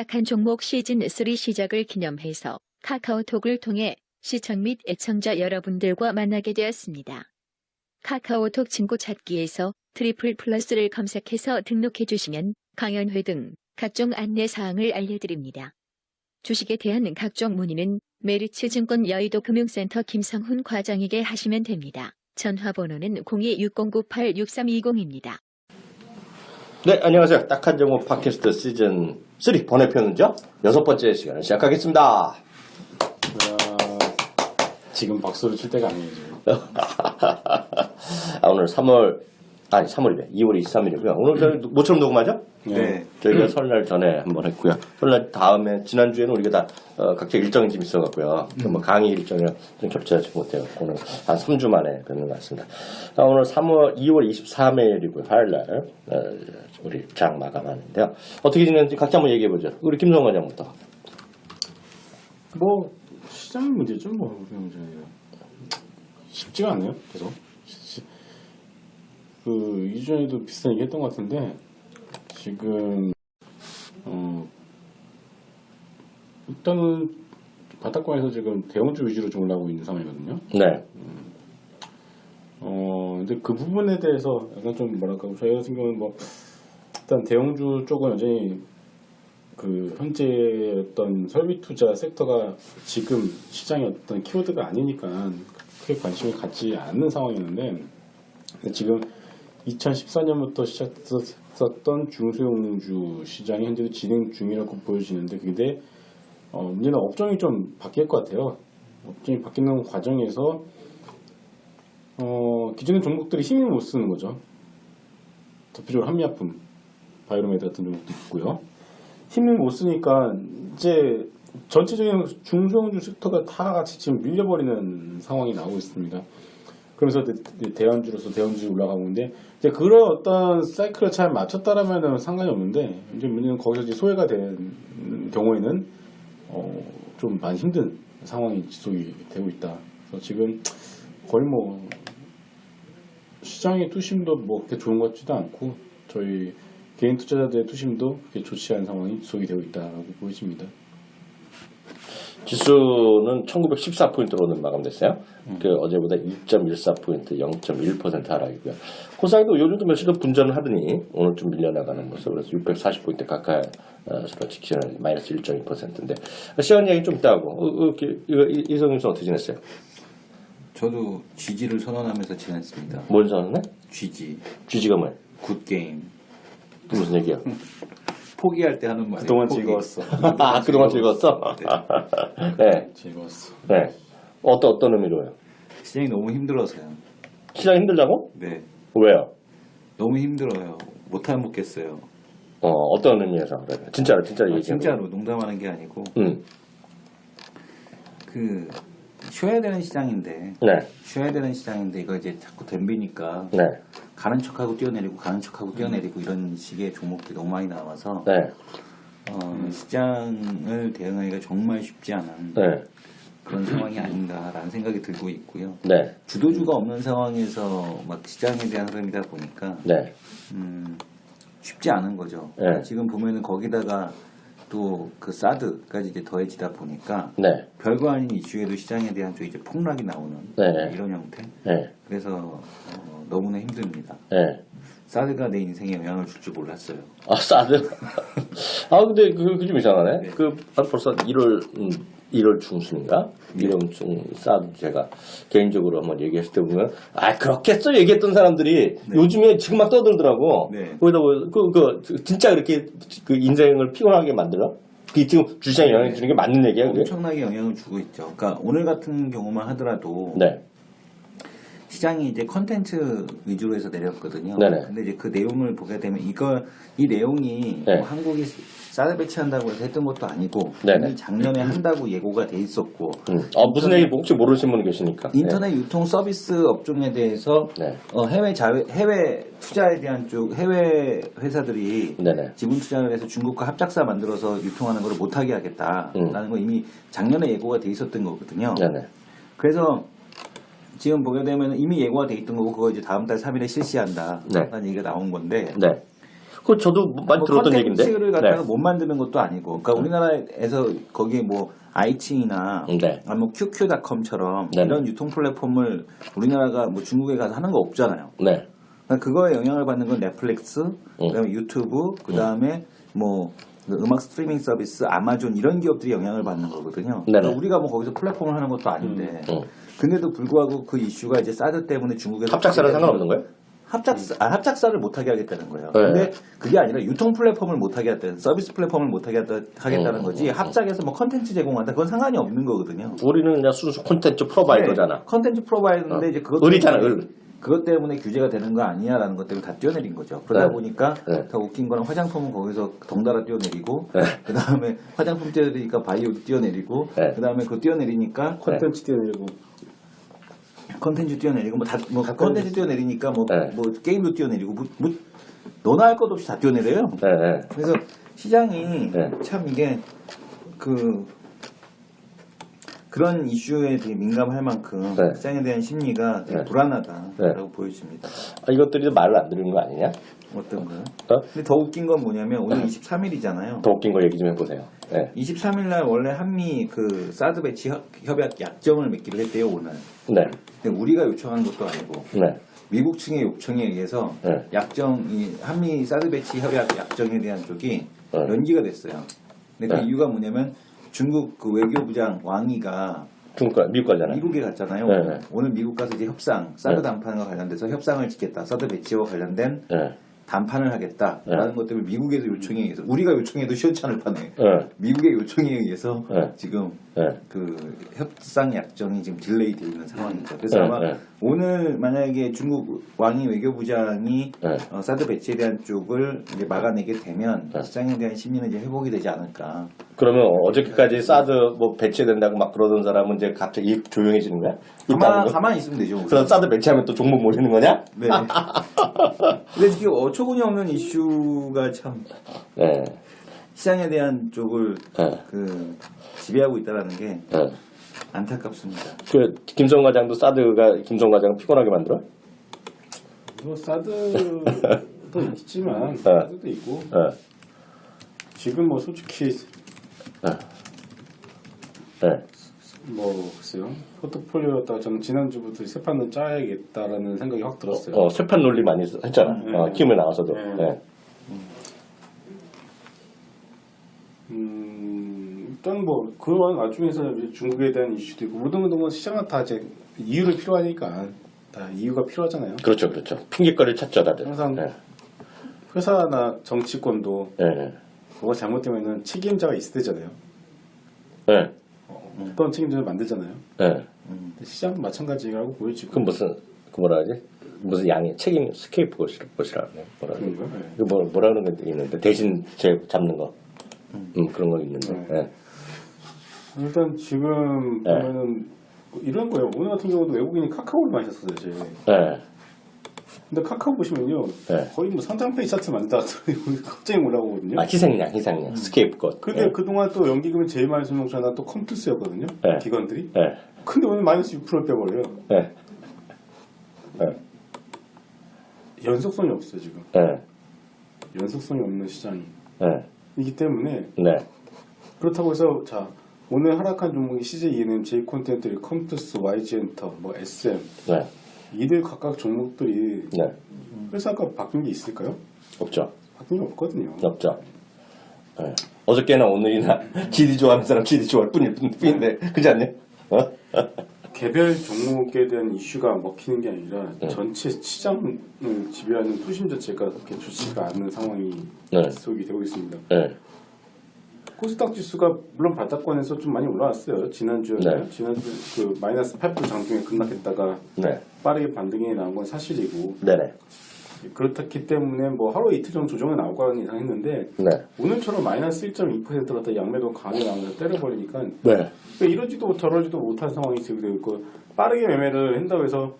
딱한 종목 시즌3 시작을 기념해서 카카오톡을 통해 시청 및 애청자 여러분들과 만나게 되었습니다. 카카오톡 친구 찾기에서 트리플 플러스를 검색해서 등록해 주시면 강연회 등 각종 안내사항을 알려드립니다. 주식에 대한 각종 문의는 메리츠증권 여의도 금융센터 김성훈 과장에게 하시면 됩니다. 전화번호는 0260986320입니다. 네, 안녕하세요. 딱한 종목 팟캐스트 시즌 3 번외편은죠. 6번째 시간을 시작하겠습니다. 지금 박수를 칠 때가 아니에요. 오늘 3월이래. 2월 23일이고요. 오늘 저희 모처럼 녹음하죠? 네. 저희가 설날 전에 한번 했고요. 설날 다음에 지난주에는 우리가 다 각자 일정이 좀 있어갖고요. 뭐 강의 일정을 좀 겹치지 못해요. 오늘 한 3주 만에 뵙는 것 같습니다. 오늘 2월 23일이고요. 화요일날 우리 장 마감하는데요. 어떻게 지냈는지 각자 한번 얘기해보죠. 우리 김성환 과장부터. 뭐 시장 문제죠. 뭐 문제 쉽지가 않네요. 계속 그 이전에도 비슷한 얘기 했던 것 같은데 지금 일단은 바닥권에서 지금 대형주 위주로 좀 올라오고 있는 상황이거든요. 네. 근데 그 부분에 대해서 약간 좀 뭐랄까 저희 같은 경우는 뭐 일단 대형주 쪽은 여전히 그 현재 어떤 설비 투자 섹터가 지금 시장의 어떤 키워드가 아니니까 크게 관심을 갖지 않는 상황이었는데 지금 2014년부터 시작했었던 중소형주 시장이 현재도 진행 중이라고 보여지는데 근데 문제는 업종이 좀 바뀔 것 같아요. 업종이 바뀌는 과정에서 기존의 종목들이 힘을 못 쓰는 거죠. 대표적으로 한미약품, 바이오메드 같은 종목도 있고요. 힘을 못 쓰니까 이제 전체적인 중소형주 섹터가 다 같이 지금 밀려버리는 상황이 나오고 있습니다. 그러면서 대형주로서 대형주 올라가고 있는데 이제 그런 어떤 사이클을 잘 맞췄다라면 상관이 없는데 이제 문제는 거기서 이제 소외가 된 경우에는 좀 많이 힘든 상황이 지속이 되고 있다. 그래서 지금 거의 뭐 시장의 투심도 뭐 그렇게 좋은 것 같지도 않고 저희 개인 투자자들의 투심도 그렇게 좋지 않은 상황이 지속이 되고 있다라고 보여집니다. 지수는 1914포인트로 오늘 마감됐어요. 그 어제보다 2.14포인트, 0.1% 하락이고요. 코스닥도 요즘도 며칠 더 분전을 하더니 오늘 좀 밀려나가는 모습. 그래서 640포인트 가까이 서로 직전에 마이너스 1.2%인데 시간 얘기 좀 있다 하고 이성윤 씨 어떻게 지냈어요? 저도 GG를 선언하면서 지냈습니다. 뭘 선언해? GG. GG가 뭐야? 굿게임. 무슨 얘기야? 포기할 때 하는 말이에요. 그동안 포기. 즐거웠어. 그동안 즐거웠어? 네. 즐거웠어. 네. 어떤 의미로요? 시장이 너무 힘들어서요. 시장 힘들다고? 네. 왜요? 너무 힘들어요. 못 해먹겠어요. 어떤 의미에서? 그래. 진짜로 얘기해. 진짜로 농담하는 게 아니고 그 쉬어야 되는 시장인데 네. 쉬어야 되는 시장인데 이거 이제 자꾸 덤비니까 네. 가는 척하고 뛰어내리고 가는 척하고 뛰어내리고 이런 식의 종목들이 너무 많이 나와서 네. 시장을 대응하기가 정말 쉽지 않은 네. 그런 상황이 아닌가라는 생각이 들고 있고요. 네. 주도주가 없는 상황에서 막 시장에 대한 흐름이다 보니까 네. 쉽지 않은 거죠. 네. 지금 보면은 거기다가 또 그 사드까지 이제 더해지다 보니까 네. 별거 아닌 이슈에도 시장에 대한 좀 이제 폭락이 나오는 네. 이런 형태. 네. 그래서 너무나 힘듭니다. 네. 사드가 내 인생에 영향을 줄 줄 몰랐어요. 사드? 근데 그 좀 이상하네. 네. 벌써 1월 중순인가? 1월 중 사드 제가 개인적으로 한번 얘기했을 때 보면, 그렇겠어? 얘기했던 사람들이 요즘에 지금 막 떠들더라고. 네. 거기다 진짜 그렇게 그 인생을 피곤하게 만들어? 그게 지금 주식에 영향 주는 게 맞는 얘기야, 그게? 엄청나게 영향을 주고 있죠. 그러니까 오늘 같은 경우만 하더라도 네. 시장이 이제 컨텐츠 위주로 해서 내렸거든요. 네네. 근데 이제 그 내용을 보게 되면 이 내용이 네. 뭐 한국이 사드 배치한다고 해서 했던 것도 아니고 네네. 이미 작년에 한다고 예고가 돼 있었고 무슨 얘기 혹시 모르시는 분 계시니까. 인터넷 유통 서비스 업종에 대해서 네. 해외 투자에 대한 쪽 해외 회사들이 네네. 지분 투자를 해서 중국과 합작사 만들어서 유통하는 걸 못하게 하겠다라는 거 이미 작년에 예고가 돼 있었던 거거든요. 네네. 그래서 지금 보게 되면 이미 예고가 돼 있던 거고 그거 이제 다음 달 3일에 실시한다. 네. 라는 얘기가 나온 건데 네. 그거 저도 많이 들었던 얘기인데. 컨텐츠를 갖다가 네. 못 만드는 것도 아니고, 그러니까 우리나라에서 거기 뭐 아이칭이나 네. 뭐 QQ.com처럼 네. 이런 유통 플랫폼을 우리나라가 뭐 중국에 가서 하는 거 없잖아요. 네. 그러니까 그거에 영향을 받는 건 넷플릭스, 그다음에 유튜브, 그다음에 뭐 음악 스트리밍 서비스, 아마존 이런 기업들이 영향을 받는 거거든요. 네네. 그러니까 우리가 뭐 거기서 플랫폼을 하는 것도 아닌데. 근데도 불구하고 그 이슈가 이제 사드 때문에 중국에서 합작사는 상관없는 거예요? 합작사를 못하게 하겠다는 거예요. 네. 근데 그게 아니라 유통 플랫폼을 못하게 하겠다는, 서비스 플랫폼을 못하게 하겠다는 거지, 합작해서 뭐 컨텐츠 제공한다, 그건 상관이 없는 거거든요. 우리는 그냥 순수 콘텐츠 프로바이더잖아. 네, 컨텐츠 프로바이더인데 이제 그것 을이잖아, 때문에, 을. 그것 때문에 규제가 되는 거 아니냐라는 것 때문에 다 뛰어내린 거죠. 그러다 네. 보니까 네. 더 웃긴 거는 화장품은 거기서 덩달아 뛰어내리고, 네. 그 다음에 화장품 뛰어내리니까 바이오도 뛰어내리고, 네. 그 다음에 그거 뛰어내리니까 콘텐츠 뛰어내리고 컨텐츠 뛰어내리고 컨텐츠 뛰어내리니까 네. 뭐 게임도 뛰어내리고 뭐 너나 할 것 없이 다 뛰어내려요. 네, 네. 그래서 시장이 네. 참 이게 그런 이슈에 되게 민감할 만큼 네. 시장에 대한 심리가 되게 네. 불안하다라고 보여집니다. 아, 이것들이 말을 안 들은 거 아니냐? 어떤 거요? 어? 근데 더 웃긴 건 뭐냐면 오늘 23일이잖아요. 더 웃긴 거 얘기 좀 해보세요. 네. 23일 날 원래 한미 그 사드 배치 협약 약정을 맺기로 했대요 오늘. 네. 근데 우리가 요청한 것도 아니고 네. 미국 측의 요청에 의해서 네. 약정이 한미 사드 배치 협약 약정에 대한 쪽이 네. 연기가 됐어요. 근데 그 네. 이유가 뭐냐면 중국 그 외교부장 왕이가 미국 가잖아요. 미국에 갔잖아요. 네. 오늘 미국 가서 이제 사드 네. 담판과 관련돼서 협상을 짓겠다. 사드 배치와 관련된 네. 담판을 하겠다라는 것 때문에 미국에서 요청에 의해서 우리가 요청해도 시원찮을 판에 네. 미국의 요청에 의해서 네. 지금 네. 그 협상 약정이 지금 딜레이 되어 있는 상황이죠. 그래서 네, 아마 네. 오늘 만약에 중국 왕이 외교부장이 네. 사드 배치에 대한 쪽을 이제 막아내게 되면 네. 시장에 대한 심리는 이제 회복이 되지 않을까. 그러면 어저께까지 사드 뭐 배치된다고 막 그러던 사람은 이제 갑자기 입 조용해지는 거야? 있다는 거? 가만히 있으면 되죠. 그럼 사드 배치하면 또 종목 몰리는 거냐? 네. 근데 지금 어처구니 없는 이슈가 참 네. 시장에 대한 쪽을 네. 지배하고 있다는 게 네. 안타깝습니다. 그 김성 과장도 사드가 김성 과장 피곤하게 만들어? 뭐 사드도 있지만 사드도 있고 네. 지금 뭐 솔직히 네. 네. 뭐 글쎄요 포트폴리오였다가 저는 지난주부터 세 판을 짜야겠다라는 생각이 확 들었어요. 세판 논리 많이 했잖아. 네. 키움에 나와서도. 네. 네. 일단 뭐 그런 와중에서 이제 중국에 대한 이슈도 있고 모든 건 시장은 다 이제 이유를 필요하니까 다 이유가 필요하잖아요. 그렇죠, 그렇죠. 핑계거리를 찾죠, 다들. 항상 네. 회사나 정치권도 네. 그거 잘못되면은 책임자가 있을 때잖아요. 네. 어떤 책임자를 만들잖아요. 네. 근데 시장은 마찬가지라고 보여지고. 그 무슨 그 뭐라 하지? 무슨 양이 책임 스케이프것이라고 뭐라 그러지? 그런가요? 네. 그 뭐라 그러는 게 있는데 대신 잡는 거. 그런 거 있는데. 네. 일단 지금 네. 보면은 이런 거예요. 오늘 같은 경우도 외국인이 카카오를 많이 샀어요, 이제. 네. 근데 카카오 보시면요, 네. 거의 뭐 상장 페이 차트 만들다 갑자기 올라오거든요. 아, 희생양, 스케이프것. 근데 네. 그동안 또 연기금이 제일 많이 수용자나 또 컴투스였거든요. 네. 기관들이. 네. 근데 오늘 마이너스 6%를 빼버려요. 네. 네. 연속성이 없어요, 지금. 네. 연속성이 없는 시장이. 네. 이기 때문에 네. 그렇다고 해서 자 오늘 하락한 종목이 CJ ENM, J 콘텐트, 컴투스, YG 엔터, 뭐 SM 네. 이들 각각 종목들이 네. 회사가 바뀐 게 있을까요? 없죠. 바뀐 게 없거든요. 없죠. 네. 어저께나 오늘이나 GD 좋아하는 사람 GD 좋아할 뿐인데 그렇지 않냐? 어? 개별 종목에 대한 이슈가 먹히는 게 아니라 전체 시장을 지배하는 투심 자체가 그렇게 좋지가 않은 상황이 네. 지속이 되고 있습니다. 네. 코스닥 지수가 물론 바닥권에서 좀 많이 올라왔어요. 지난주였나요? 네. 지난주 그 마이너스 8% 장중에 급락했다가 네. 빠르게 반등이 나온 건 사실이고 네네. 그렇기 때문에 뭐 하루 이틀 정도 조정이 나오거나 이상 했는데 네. 오늘처럼 마이너스 1.2% 갔다 양매도 강하게 나오면서 때려버리니까 네. 그러니까 이러지도 저러지도 못한 상황이 지금 되고 있고 빠르게 매매를 한다고 해서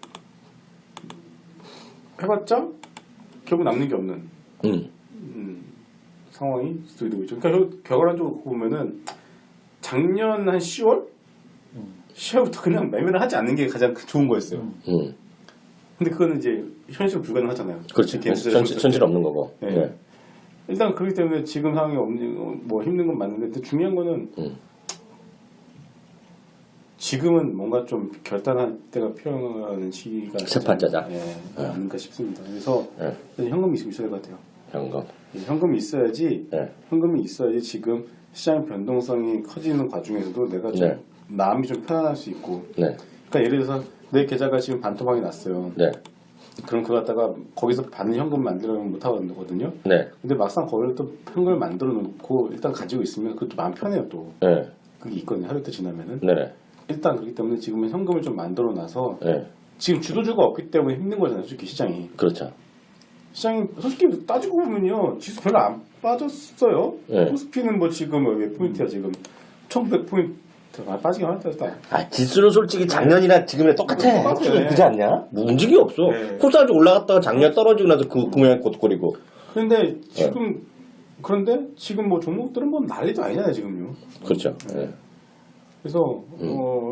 해봤자 결국 남는 게 없는 상황이 되고 있죠. 그러니까 결과론적으로 보면은 작년 한 10월? 10월부터 그냥 매매를 하지 않는 게 가장 좋은 거였어요. 근데 그거는 이제 현실 불가능하잖아요. 그렇죠. 현실 없는 거고. 네. 네. 일단 그렇기 때문에 지금 상황이 없는 뭐 힘든 건 맞는데 근데 중요한 거는 지금은 뭔가 좀 결단할 때가 필요한 시기가 세판짜자. 아닌가 싶습니다. 그래서 현금이 있어야 될 것 같아요. 현금. 현금이 있어야지 네. 현금이 있어야지 지금 시장 변동성이 커지는 과정에서도 내가 좀 네. 마음이 좀 편안할 수 있고 네. 그러니까 예를 들어서 내 계좌가 지금 반토막이 났어요. 네. 그럼 그거 갖다가 거기서 받는 현금 만들어내면 못 하거든요. 네. 근데 막상 거기를 또 현금을 만들어 놓고 일단 가지고 있으면 그것도 마음 편해요 또. 네. 그게 있거든요. 하루 이틀 지나면은. 네. 일단 그렇기 때문에 지금은 현금을 좀 만들어 놔서 네. 지금 주도주가 없기 때문에 힘든 거잖아요. 솔직히 시장이. 그렇죠. 시장이 솔직히 따지고 보면요. 지수 별로 안 빠졌어요. 네. 코스피는 뭐 지금 몇 포인트야 지금 1900포인트 빠지긴 하다. 아, 지수는 솔직히 작년이랑 지금이랑 똑같아. 똑같아. 그지 않냐? 뭐 움직이 없어. 네. 코스닥이 올라갔다가 작년 떨어지고 나서 그 구매한 꽃거리고. 그런데 지금 그런데 지금 뭐 종목들은 뭐 난리도 아니잖아요 지금요. 그렇죠. 네. 그래서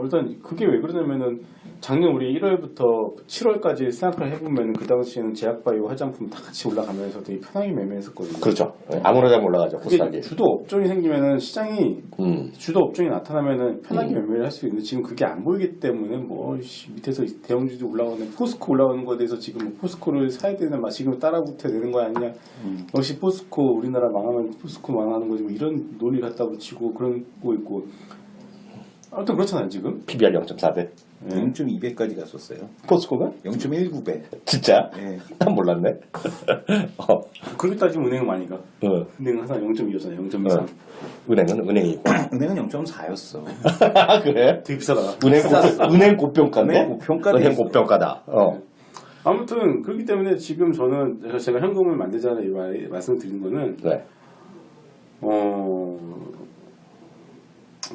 일단 그게 왜 그러냐면은 작년 우리 1월부터 7월까지 생각을 해보면 그 당시에는 제약바이오 화장품 다 같이 올라가면서 되게 편하게 매매했었거든요. 그렇죠. 네. 아무렇지 않게 올라가죠. 그게 코스닥이. 주도 업종이 생기면은 시장이 주도 업종이 나타나면은 편하게 음. 매매를 할 수 있는데 지금 그게 안 보이기 때문에 뭐 밑에서 대형주도 올라가는 포스코 올라가는 거에 대해서 지금 뭐 포스코를 사야 되나 막 지금 따라붙어야 되는 거 아니냐. 역시 포스코 우리나라 망하면 포스코 망하는 거지 뭐 이런 논리 갖다 붙이고 그런 거 있고. 아무튼 그렇잖아요 지금. PBR 0.4배. 0.2배까지 갔었어요. 포스코가? 0.19배. 진짜? 네. 난 몰랐네. 그렇게 따지면 은행은 많이 가. 은행은 항상 0.2였잖아요. 0.23. 은행은 은행이고. 은행은 0.4였어. 그래? 되게 비싸다. 은행 고평가인데? 은행 고평가도 은행 있어. 고평가다. 아무튼 그렇기 때문에 지금 저는 제가 현금을 만들자는 말씀을 드린 거는 네.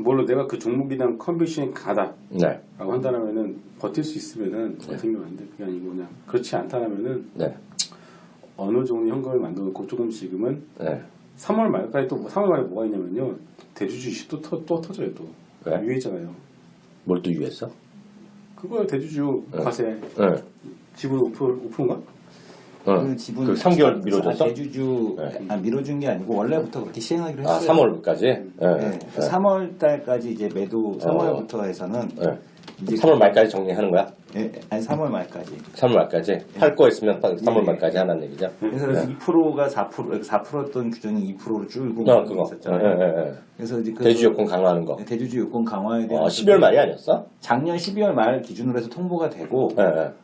물론 내가 그 종목이랑 컨비션이 가다 네. 라고 한다면은 버틸 수 있으면은 버티면 안 돼. 그게 아니고 그냥 그렇지 않다면은 네. 어느 정도 현금을 만들어 놓고 조금 지금은 네. 3월 말까지 또 3월 말에 뭐가 있냐면요. 대주주 이슈 또 터져요 또. 왜? 유예잖아요. 뭘 또 유했어? 그거 대주주 과세 네. 지분 5%인가? 그 지분 그 3개월 미뤄졌어? 대주주 밀어준 게 아니고 원래부터 그렇게 시행하기로 했어요. 3월까지? 네. 네. 3월 달까지 이제 매도 3월부터 해서는 이제 3월 말까지 정리하는 거야? 아니 3월 말까지. 3월 말까지? 팔 거 있으면 3월 말까지 하는 얘기죠? 그래서 2%가 4%였던 규정이 2%로 줄고 그거. 있었잖아요. 그래서 이제 대주 요건 강화하는 거. 대주주 요건 강화에 대한 12월 말이 아니었어? 작년 12월 말 기준으로 해서 통보가 되고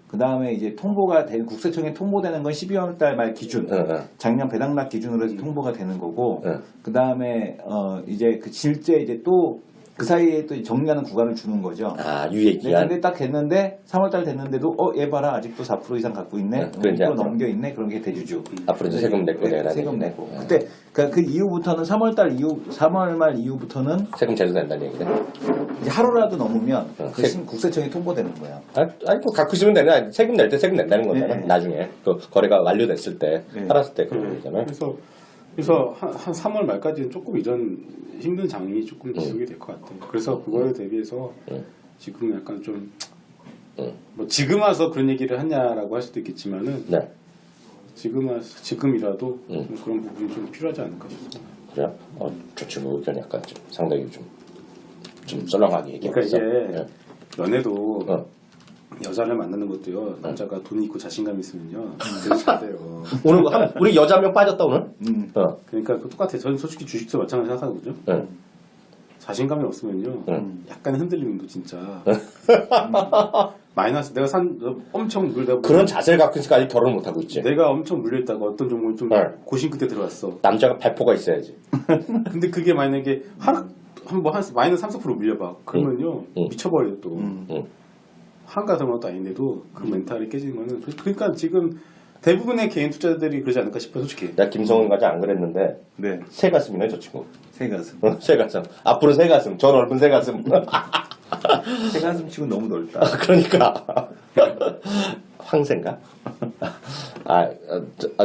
그 다음에 이제 통보가 된 국세청에 통보되는 건 12월 달 말 기준. 작년 배당납 기준으로 해서 통보가 되는 거고 그 다음에 이제 그 실제 이제 또 그 사이에 또 정리하는 구간을 주는 거죠. 유예 네, 기간. 근데 딱 됐는데 3월달 됐는데도 얘 봐라 아직도 4% 이상 갖고 있네. 5% 넘겨 있네. 그런 게 대주주. 앞으로 이제 세금 낼 거냐. 세금 내고. 그때 그 이후부터는 3월 말 이후부터는 세금 제도 낸다는 얘기네. 이제 하루라도 넘으면 국세청에 통보되는 거야. 아니 뭐 갖고 있으면 되나? 세금 낼 때 세금 낸다는 거잖아. 네. 나중에 그 거래가 완료됐을 때 팔았을 때 그런 거잖아요. 그래서 한 3월 말까지는 조금 이런 힘든 장이 조금 지속이 될 것 같아요. 그래서 그거에 대비해서 지금 약간 좀 뭐 지금 와서 그런 얘기를 하냐라고 할 수도 있겠지만은 네. 지금이라도 좀 그런 부분이 좀 필요하지 않을까 싶습니다. 그래요? 좋지. 뭐 의견이 약간 좀 상당히 좀 썰렁하게 얘기했어. 그러니까 이게 연애도 여자를 만나는 것도요. 남자가 돈이 있고 자신감이 있으면요. 되게 잘 돼요. 오늘 우리 여자 한 명 빠졌다 오늘. 그러니까 그 똑같아요. 저는 솔직히 주식도 마찬가지 생각하거든요. 자신감이 없으면요. 약간 흔들리면도 진짜 마이너스. 내가 엄청 물다 그런 자세를 갖고 있으니까 아직 결혼을 못 하고 있지. 내가 엄청 물려있다가 어떤 종목은 좀 고심 끝에 들어갔어. 남자가 발포가 있어야지. 근데 그게 만약에 한 마이너스 3~4% 물려봐. 그러면요 미쳐버려요 또. 한가 들어간 것도 아닌데도 그 멘탈이 깨지는 거는 그러니까 지금 대부분의 개인 투자자들이 그러지 않을까 싶어요 솔직히. 내가 김성훈까지 안 그랬는데 네. 새 가슴이네 저 친구. 새 가슴. 새 가슴. 앞으로 새 가슴. 저 넓은 새 가슴. 새 가슴 치고 너무 넓다. 그러니까 황새인가?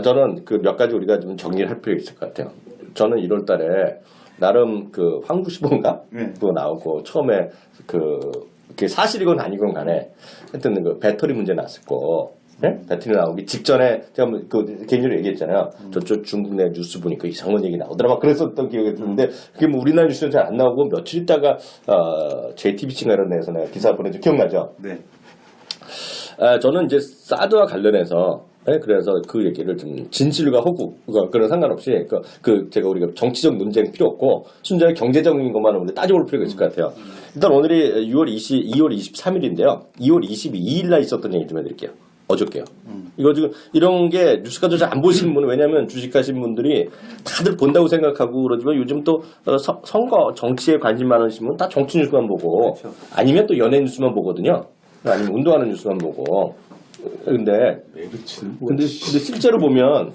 저는 그 몇 가지 우리가 좀 정리를 할 필요 있을 것 같아요. 저는 1월달에 나름 그 황구시보인가 그거 나오고 처음에 그게 사실이건 아니건 간에 하여튼 그 배터리 문제 났었고 배틀이 나오기 직전에 제가 그 개인적으로 얘기했잖아요. 저쪽 중국 내 뉴스 보니까 이상한 얘기 나오더라 막 그랬었던 기억이 드는데 그게 뭐 우리나라 뉴스는 잘 안 나오고 며칠 있다가 JTBC인가 이런 데에서 내가 기사 보내서 기억나죠? 네. 저는 이제 사드와 관련해서 그래서 그 얘기를 좀 진실과 허구 그런 상관없이 제가 우리가 정치적 논쟁 필요 없고 순전히 경제적인 것만 우리 따져볼 필요가 있을 것 같아요. 일단 오늘이 2월 23일인데요. 2월 22일 날 있었던 얘기 좀 해드릴게요. 어저께요. 이거 지금 이런 게 뉴스카도 잘 안 보시는 분은 왜냐하면 주식하신 분들이 다들 본다고 생각하고 그러지만 요즘 또 선거 정치에 관심 많으신 분은 다 정치 뉴스만 보고 그렇죠. 아니면 또 연예 뉴스만 보거든요. 아니면 운동하는 뉴스만 보고. 근데 실제로 보면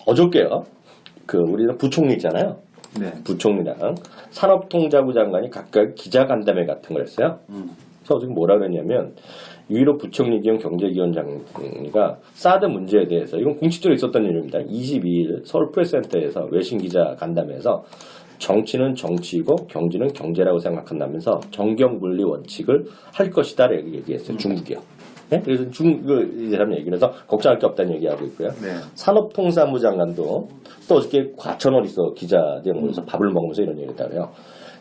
어저께요. 우리는 부총리 있잖아요. 네. 부총리랑 산업통자부 장관이 각각 기자간담회 같은 걸 했어요. 그래서 지금 뭐라 그랬냐면 유일호 부총리 겸 경제기획장관이가 사드 문제에 대해서 이건 공식적으로 있었던 일입니다. 22일 서울 프레스센터에서 외신 기자 간담회에서 정치는 정치이고 경제는 경제라고 생각한다면서 정경분리 원칙을 할 것이다라고 얘기했어요. 중국이요. 네? 그래서 이 사람 얘기를 해서 걱정할 게 없다는 얘기하고 있고요. 네. 산업통상부 장관도 또 어저께 과천어디서 기자들 모여서 밥을 먹으면서 이런 얘기를 했다고요.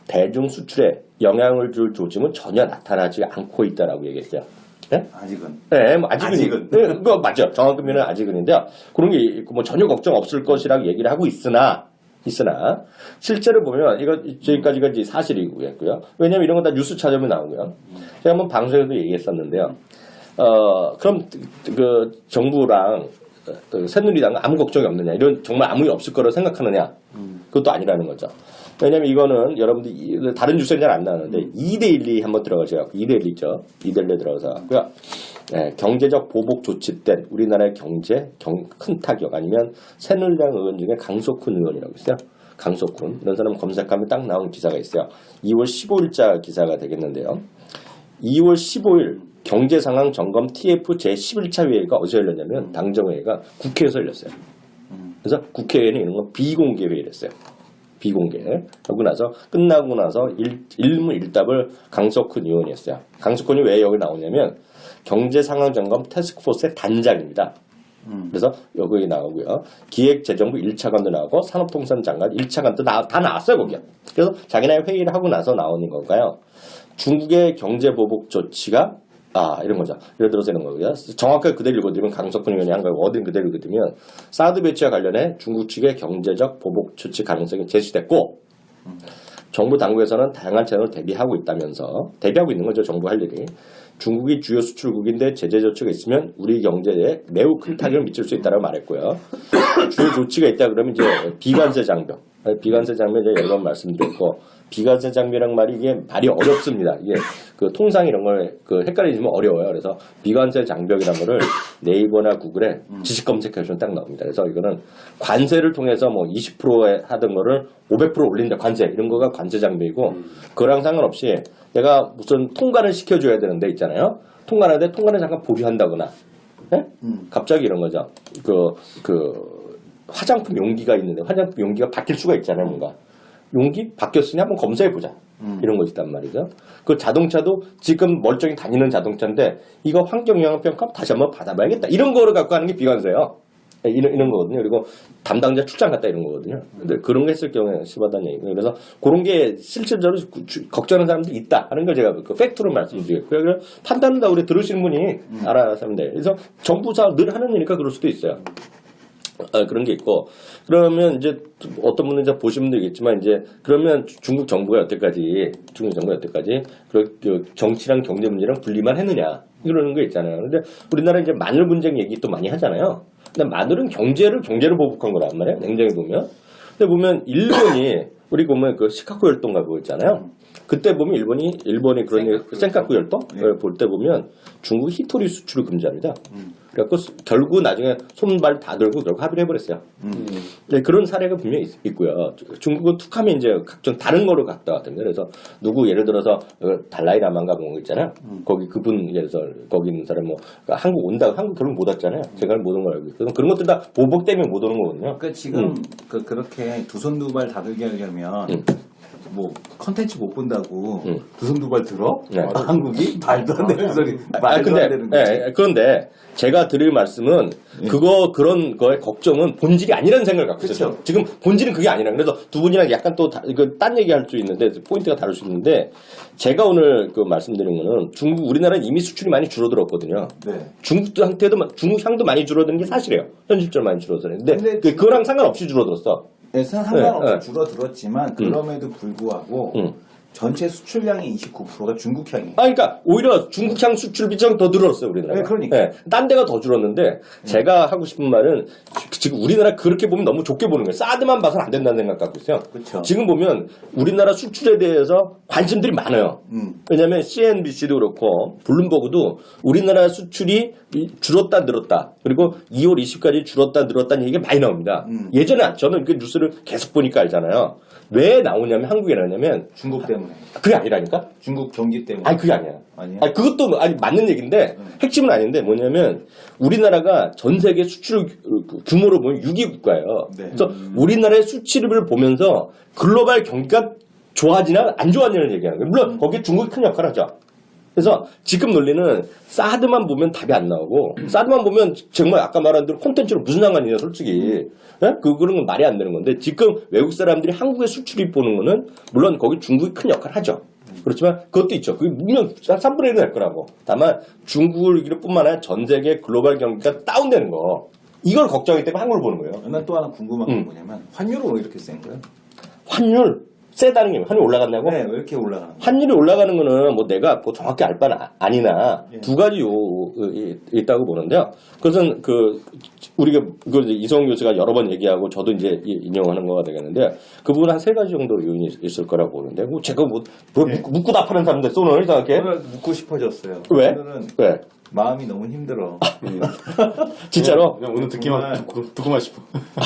대중 수출에 영향을 줄 조짐은 전혀 나타나지 않고 있다라고 얘기했어요. 네? 아직은. 네, 뭐 아직은. 네, 그거 맞죠. 정확히 보면 아직은인데요. 그런 게 뭐 전혀 걱정 없을 것이라고 얘기를 하고 있으나 실제로 보면 이거 저기까지가 이제 사실이고요. 왜냐하면 이런 건 다 뉴스 찾아보면 나오고요. 제가 한번 방송에도 얘기했었는데요. 그럼 그 정부랑 새누리당은 아무 걱정이 없느냐? 이런 정말 아무 일 없을 거라고 생각하느냐? 그것도 아니라는 거죠. 왜냐면 이거는 여러분들이 다른 뉴스는 잘 안 나오는데 2대1이 한번 들어가셔서 2대1이죠. 2대1에 들어가서 고요. 네, 경제적 보복 조치 때 우리나라의 경제 큰 타격 아니면 새누리당 의원 중에 강석훈 의원이라고 있어요. 강석훈 이런 사람 검색하면 딱 나온 기사가 있어요. 2월 15일자 기사가 되겠는데요. 2월 15일 경제상황 점검 TF 제11차 회의가 어디서 열렸냐면 당정회의가 국회에서 열렸어요. 그래서 국회에는 이런 건 비공개 회의를 했어요. 비공개 하고 나서 끝나고 나서 일문일답을 강석훈 의원이 했어요. 강석훈이 왜 여기 나오냐면 경제상황점검 태스크포스의 단장입니다. 그래서 여기 나오고요. 기획재정부 1차관도 나오고 산업통상장관 1차관도 다 나왔어요 거기요. 그래서 자기네 회의를 하고 나서 나오는 건가요? 중국의 경제보복 조치가 이런 거죠. 예를 들어서 이런 거고요. 정확하게 그대로 읽어드리면 강석훈 의원이 한 거고 어딘 그대로 읽어드리면 사드 배치와 관련해 중국 측의 경제적 보복 조치 가능성이 제시됐고 정부 당국에서는 다양한 채널을 대비하고 있는 거죠. 정부 할 일이. 중국이 주요 수출국인데 제재 조치가 있으면 우리 경제에 매우 큰 타격을 미칠 수 있다고 말했고요. 주요 조치가 있다 그러면 이제 비관세 장벽 제가 여러 번 말씀드렸고 비관세 장벽이란 말이 이게 말이 어렵습니다. 이게 그 통상 이런 걸 헷갈리시면 어려워요. 그래서 비관세 장벽이란 거를 네이버나 구글에 지식 검색하시면 딱 나옵니다. 그래서 이거는 관세를 통해서 뭐 20%에 하던 거를 500% 올린다 관세 이런 거가 관세 장벽이고 그거랑 상관없이 내가 무슨 통관을 시켜줘야 되는데 있잖아요. 통관하는데 통관을 잠깐 보류한다거나 네? 갑자기 이런 거죠. 화장품 용기가 있는데 화장품 용기가 바뀔 수가 있잖아요. 뭔가 용기 바뀌었으니 한번 검사해보자. 이런 것이 있단 말이죠. 그 자동차도 지금 멀쩡히 다니는 자동차인데 이거 환경영향평가 다시 한번 받아봐야겠다. 이런 거를 갖고 하는 게 비관세예요. 이런 거거든요. 그리고 담당자 출장 갔다 이런 거거든요. 근데 그런 거 했을 경우에 심하다는 얘기고요. 그래서 그런 게 실질적으로 걱정하는 사람들이 있다 하는 걸 제가 그 팩트로 말씀드리겠고요. 그래서 판단은 다 우리 들으시는 분이 알아서 하면 돼요. 그래서 정부가 늘 하는 일이니까 그럴 수도 있어요. 그런 게 있고 그러면 이제 어떤 분은 이제 보시면 되겠지만 이제 그러면 중국 정부가 여태까지 그 정치랑 경제 문제랑 분리만 했느냐 이러는 거 있잖아요. 근데 우리나라 이제 마늘 분쟁 얘기 또 많이 하잖아요. 근데 마늘은 경제를 보복한 거란 말이에요. 냉정히 보면. 근데 보면 일본이 우리 보면 그 시카고 혈동가 그거 있잖아요. 그때 보면 일본이 그런 센카쿠 혈동 볼 때 보면 중국 히토리 수출을 금지합니다. 그래갖고 결국 나중에 손발 다 들고 결국 합의를 해버렸어요. 네, 그런 사례가 분명히 있고요. 중국은 툭하면 이제 각종 다른 거로 갔다 왔던데 그래서 누구 예를 들어서 달라이라마인가 그런 거 있잖아요. 거기 그분 예를 들어서 거기 있는 사람 뭐 한국 온다고 한국 결국 못 왔잖아요. 제가 못 온 걸 알고 있어요. 그런 것들 다 보복 때문에 못 오는 거거든요. 그러니까 지금 그렇게 두 손 두 발 다들게 하려면 뭐 컨텐츠 못 본다고 두 손 두 발 들어? 네. 한국이 말도 안 되는 소리. 말도 근데, 안 되는 거지. 그런데 제가 드릴 말씀은 그런 거에 걱정은 본질이 아니라는 생각을 갖고 있어요. 그쵸. 지금 본질은 그게 아니라 그래서 두 분이랑 약간 또 딴 얘기할 수 있는데 포인트가 다를 수 있는데 제가 오늘 그 말씀드린 거는 우리나라는 이미 수출이 많이 줄어들었거든요. 네. 중국 향도 많이 줄어드는 게 사실이에요. 현실적으로 많이 줄어드는데 근데 그거랑 상관없이 줄어들었어. 상관없이 네. 줄어들었지만 그럼에도 불구하고 전체 수출량의 29%가 중국향이에요. 그러니까 오히려 중국향 수출 비중 더 늘었어요, 우리나라가. 네, 그러니까. 딴 데가 더 줄었는데 제가 하고 싶은 말은 지금 우리나라 그렇게 보면 너무 좁게 보는 거예요. 사드만 봐서는 안 된다는 생각 갖고 있어요. 그쵸. 지금 보면 우리나라 수출에 대해서 관심들이 많아요. 왜냐하면 CNBC도 그렇고 블룸버그도 우리나라 수출이 줄었다 늘었다. 그리고 2월 20까지 줄었다 늘었다는 얘기가 많이 나옵니다. 예전에 저는 그 뉴스를 계속 보니까 알잖아요. 왜 나오냐면 한국에 나오냐면 중국 때문에. 그게 아니라니까? 중국 경기 때문에. 아니 그게 아니야. 아니야? 아니 그것도 맞는 얘기인데 핵심은 아닌데 뭐냐면 우리나라가 전 세계 수출 규모로 보면 6위 국가예요. 네. 그래서 우리나라의 수출을 보면서 글로벌 경기가 좋아지나 안 좋아지는 얘기하는 거예요. 물론 거기에 중국이 큰 역할을 하죠. 그래서 지금 논리는 사드만 보면 답이 안 나오고 사드만 보면 정말 아까 말한 대로 콘텐츠로 무슨 상관이냐 솔직히 그런 건 말이 안 되는 건데 지금 외국 사람들이 한국의 수출입 보는 거는 물론 거기 중국이 큰 역할을 하죠. 그렇지만 그것도 있죠. 그게 분명 3분의 1은 될 거라고. 다만 중국뿐만 아니라 전 세계 글로벌 경기가 다운되는 거 이걸 걱정하기 때문에 한국을 보는 거예요. 난 또 하나 궁금한 게 뭐냐면 환율은 왜 이렇게 센 거예요? 환율 세다는 게 환율 올라갔냐고? 네, 왜 이렇게 올라가는 거예요? 환율이 올라가는 거는 뭐 내가 뭐 정확히 알 바는 아니나 두 가지 있다고 보는데요. 그것은 우리가 이성훈 교수가 여러 번 얘기하고 저도 이제 인용하는 거가 되겠는데 그 부분 한 세 가지 정도 요인이 있을 거라고 보는데 뭐 제가 묻고 답하는 사람들 오늘 이상하게 오늘 묻고 싶어졌어요. 왜? 오늘은 왜? 마음이 너무 힘들어. 진짜로? 그냥 오늘 듣기만 듣고만 싶어.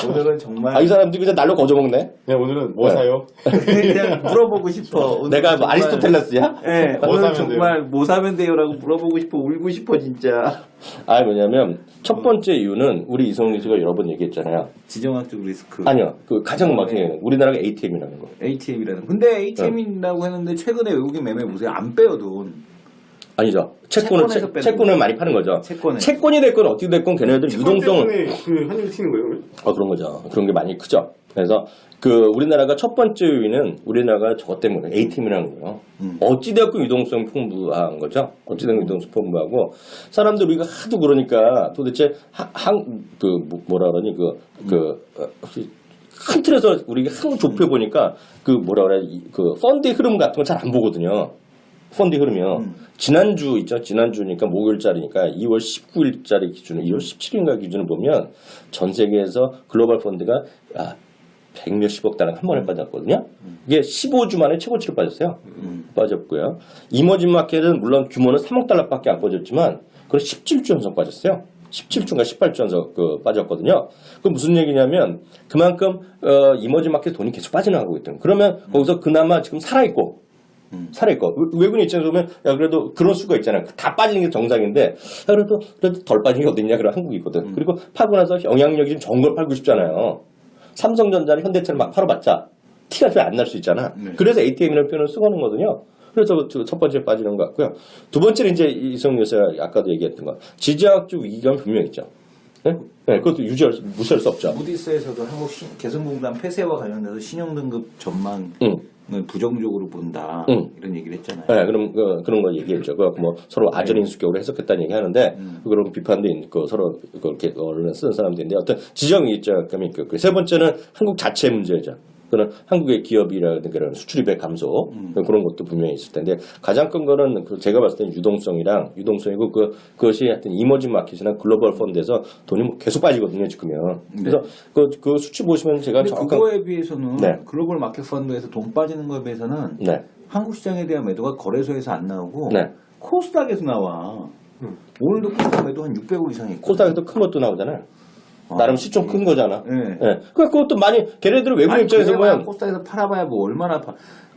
오늘은 정말 이 사람들이 그냥 날로 거저먹네. 그냥 오늘은 뭐 네. 사요? 그냥 물어보고 싶어. 오늘 내가 뭐 정말- 아리스토텔레스야? 네, 뭐 오늘 사면 정말 뭐 사면 돼요라고 물어보고 싶어. 울고 싶어 진짜. 뭐냐면 첫 번째 이유는 우리 이성훈 교수가 여러 번 얘기했잖아요. 지정학적 리스크. 아니요. 가장 마지막에 우리나라가 ATM이라는 거. ATM이라는. 근데 ATM이라고 했는데 최근에 외국인 매매 보세요. 안 빼요 돈. 아니죠. 채권에서 빼는 채권을 많이 파는 거죠. 채권에. 채권이 됐건 어떻게 됐건 걔네들 유동성 때문에 그 환율이 튀는 거예요? 그러면? 그런 거죠. 그런 게 많이 크죠. 그래서 우리나라가 첫 번째 요인은 우리나라가 저것 때문에 ATM이라는 거예요. 어찌되었건 유동성 풍부한 거죠. 어찌되건 유동성 풍부하고 사람들 우리가 하도 그러니까 도대체 뭐라 그러니 혹시 큰 틀에서 우리가 한번 좁혀 보니까 펀드의 흐름 같은 걸 잘 안 보거든요. 펀드 흐름이요. 지난주 있죠. 지난주니까 목요일짜리니까 2월 19일짜리 기준으로 2월 17일인가 기준을 보면 전 세계에서 글로벌 펀드가 100몇십억 달러 한 번에 빠졌거든요. 이게 15주 만에 최고치로 빠졌어요. 빠졌고요. 이머징 마켓은 물론 규모는 3억 달러밖에 안 빠졌지만 그건 17주 연속 빠졌어요. 17주인가 18주 연속 빠졌거든요. 그 무슨 얘기냐면 그만큼 이머징 마켓 돈이 계속 빠져나가고 있던. 그러면 거기서 그나마 지금 살아있고 외국인 입장에서 보면 그래도 그런 수가 있잖아요. 다 빠지는 게 정상인데 그래도 덜 빠진 게 어딨냐 그런 한국이 있거든. 그리고 파고 나서 영향력이 좀 좋은 걸 팔고 싶잖아요. 삼성전자를 현대차를 막 팔아봤자 티가 잘 안 날 수 있잖아. 그래서 ATM이라는 표현을 쓰고 하는 거거든요. 그래서 첫 번째 빠지는 것 같고요. 두 번째는 이제 이성 교수가 아까도 얘기했던 거 지정학적 위기감이 분명히 있죠. 네? 그것도 무시할 수 없죠. 무디스에서도 한국 개성공단 폐쇄와 관련돼서 신용등급 전망 부정적으로 본다 이런 얘기를 했잖아요. 네, 그런 거 얘기했죠. 뭐 서로 아전인 수격으로 해석했다는 얘기 하는데 그런 비판도 있고 서로 그렇게 언론에 쓰는 사람들인데 어떤 지정이 있죠. 세 번째는 한국 자체 문제죠. 그런 한국의 기업이라든가 그런 수출입의 감소 그런 것도 분명히 있을 텐데 가장 큰 거는 제가 봤을 때는 유동성이고 그것이 하여튼 이머징 마켓이나 글로벌 펀드에서 돈이 뭐 계속 빠지거든요 지금은. 그래서 그 수치 보시면 제가 근데 그거에 비해서는 글로벌 마켓 펀드에서 돈 빠지는 거에 비해서는 한국 시장에 대한 매도가 거래소에서 안 나오고 코스닥에서 나와. 오늘도 코스닥 매도 한 600억 이상이 있고. 코스닥에서 큰 것도 나오잖아요. 나름 시총 큰 거잖아. 네. 그것도 많이 걔네들은 외국 입장에서 보면 코스닥에서 팔아봐야 뭐 얼마나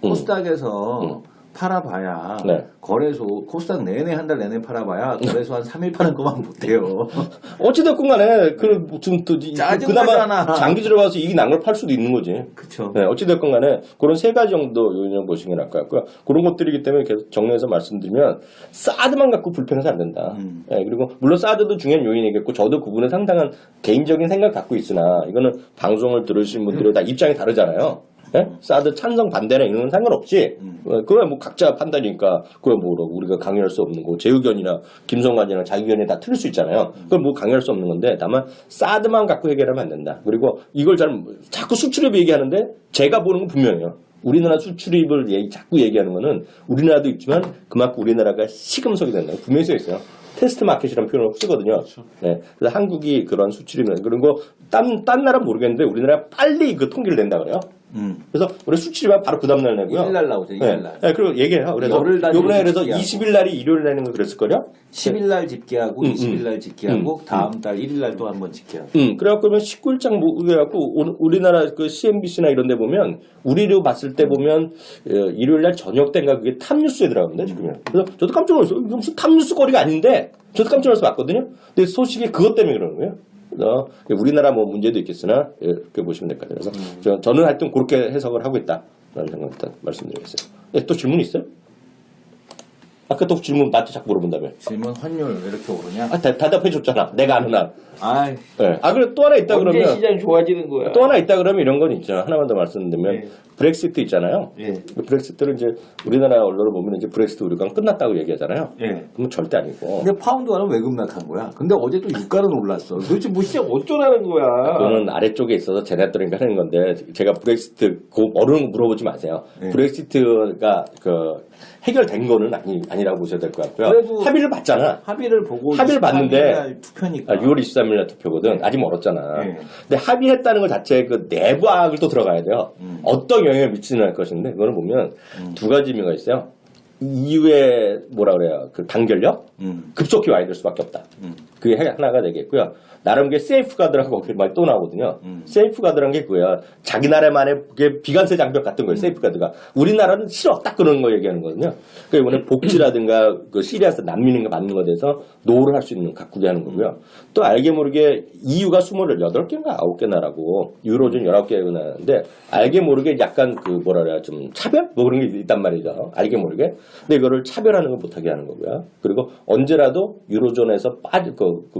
코스닥에서 팔아봐야 네. 거래소 코스닥 내내 한 달 내내 팔아봐야 거래소 한 3일 파는 것만 못해요. 어찌됐건 간에 그나마 짜증나잖아. 장기적으로 봐서 이익이 난 걸 팔 수도 있는 거지. 그쵸. 네, 어찌됐건 간에 그런 세 가지 정도 요인을 보시는 게 나을 것 같고요. 그런 것들이기 때문에 계속 정리해서 말씀드리면 사드만 갖고 불평해서 안 된다. 네, 그리고 물론 사드도 중요한 요인이겠고 저도 그분의 상당한 개인적인 생각 갖고 있으나 이거는 방송을 들으신 분들이 다 입장이 다르잖아요. 네? 사드 찬성 반대나 이런 건 상관없지. 그건 뭐 각자 판단이니까 그걸 뭐 우리가 강요할 수 없는 거고 제 의견이나 김성관이나 자기 의견이 다 틀릴 수 있잖아요. 그건 뭐 강요할 수 없는 건데 다만 사드만 갖고 해결하면 안 된다. 그리고 이걸 자꾸 수출입 얘기하는데 제가 보는 건 분명해요. 우리나라 수출입을 자꾸 얘기하는 거는 우리나라도 있지만 그만큼 우리나라가 시금석이 된다. 분명히 써 있어요. 테스트 마켓이라는 표현을 쓰거든요. 네. 그래서 한국이 그런 수출입을 그리고 딴 나라는 모르겠는데 우리나라가 빨리 그 통계를 낸다 그래요. 그래서 우리 수출입하면 바로 그 다음날 내고요. 1일날 나오죠. 1일날. 네. 네. 그리고 얘기해요. 그래서 요번에 그래서 20일 날이 일요일 내는 거 그랬을걸요? 10일날 집계하고 20일날 집계하고 다음 달 1일날 또 한번 집계하고. 그래갖고 그러면 19일장 그래갖고 우리나라 그 CNBC나 이런 데 보면 우리로 봤을 때 보면 일요일 날 저녁 때인가 그게 탑뉴스에 들어가는데 지금. 그래서 저도 깜짝 놀랐어요. 이거 무슨 탑뉴스 거리가 아닌데 저도 깜짝 놀라서 봤거든요. 근데 소식이 그것 때문에 그러는 거예요. 우리나라 뭐 문제도 있겠으나 그렇게 보시면 될 것 같아요. 그래서 저는 하여튼 그렇게 해석을 하고 있다라는 생각 일단 말씀드리겠어요. 네, 또 질문 있어요? 아까 또 질문 나한테 자꾸 물어본다며. 질문 환율 왜 이렇게 오르냐? 대답해 줬잖아. 내가 아는 한. 아이. 네. 그래 또 하나 있다 그러면 시장이 좋아지는 거야? 또 하나 있다 그러면 이런 건 있죠. 하나만 더 말씀드리면 네. 브렉시트 있잖아요. 예. 브렉시트를 이제 우리나라 언론을 보면 이제 브렉시트 우리가 끝났다고 얘기하잖아요. 예. 그건 절대 아니고. 근데 파운드화는 왜 급락한 거야? 근데 어제 또 유가는 올랐어. 도대체 뭐 시장 어쩌라는 거야? 그거는 아래쪽에 있어서 쟤네들인가 하는 건데 제가 브렉시트 어려운 거 물어보지 마세요. 네. 브렉시트가 해결된 거는 아니라고 보셔야 될 것 같고요. 그래도 합의를 봤잖아. 합의를 보고 합의를 23일 봤는데 날 투표니까. 6월 23일 날 투표거든. 아직 멀었잖아. 네. 근데 합의했다는 것 자체에 그 내부학을 또 들어가야 돼요. 어떤 영향을 미치는 할 것인데 그거는 보면 두 가지 의미가 있어요. 이후에 뭐라 그래요? 그 단결력 급속히 와야 될 수밖에 없다. 그게 하나가 되겠고요. 나름 게 세이프가드라고 거기 말 또 나오거든요. 세이프가드라는 게 그거야. 자기 나라만의 그게 비관세 장벽 같은 거예요. 세이프가드가. 우리나라는 싫어. 딱 그런 거 얘기하는 거거든요. 그러니까 이번에 복지라든가 그 시리아에서 난민인가 맞는 것에 대해서 노를 할 수 있는 가꾸게 하는 거고요. 또 알게 모르게 EU가 28개인가 9개 나라고 유로존 19개가 나는데 알게 모르게 약간 그 뭐라 그래야 좀 차별? 뭐 그런 게 있단 말이죠. 알게 모르게. 근데 이거를 차별하는 걸 못하게 하는 거고요. 그리고 언제라도 유로존에서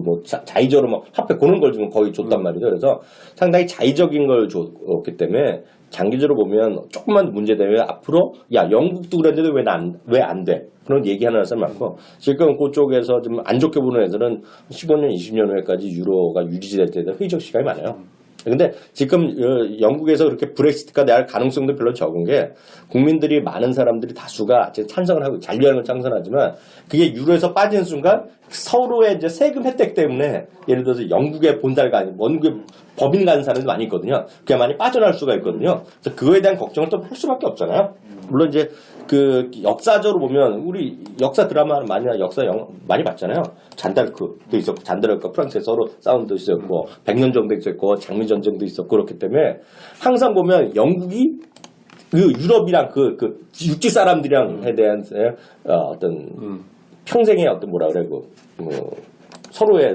뭐 자의적으로 뭐 화폐 그런 걸 지금 거의 줬단 말이죠. 그래서 상당히 자의적인 걸 줬기 때문에 장기적으로 보면 조금만 문제되면 앞으로 야 영국도 그랬는데 왜 안 돼? 그런 얘기하는 사람 많고 지금 그쪽에서 좀 안 좋게 보는 애들은 15년, 20년 후에까지 유로가 유지될 때 회의적 시간이 많아요. 근데 지금 영국에서 그렇게 브렉시트가 날 가능성도 별로 적은 게 국민들이 많은 사람들이 다수가 찬성을 하고 잔류하는 건 찬성하지만 그게 유로에서 빠지는 순간 서로의 이제 세금 혜택 때문에 예를 들어서 영국의 본달가 아닌 원국의 법인 가는 사람들이 많이 있거든요. 그게 많이 빠져나올 수가 있거든요. 그래서 그거에 대한 걱정을 또 할 수밖에 없잖아요. 물론 이제 그 역사적으로 보면 우리 역사 드라마 역사 영화 많이 봤잖아요. 잔다르크도 있었고 잔다르크가 프랑스에 서로 싸움도 있었고 100년 정도 있었고 장미 전쟁도 있었고 그렇기 때문에 항상 보면 영국이 그 유럽이랑 그 육지 사람들이랑에 대한 어떤 평생의 어떤 뭐라 그래 서로의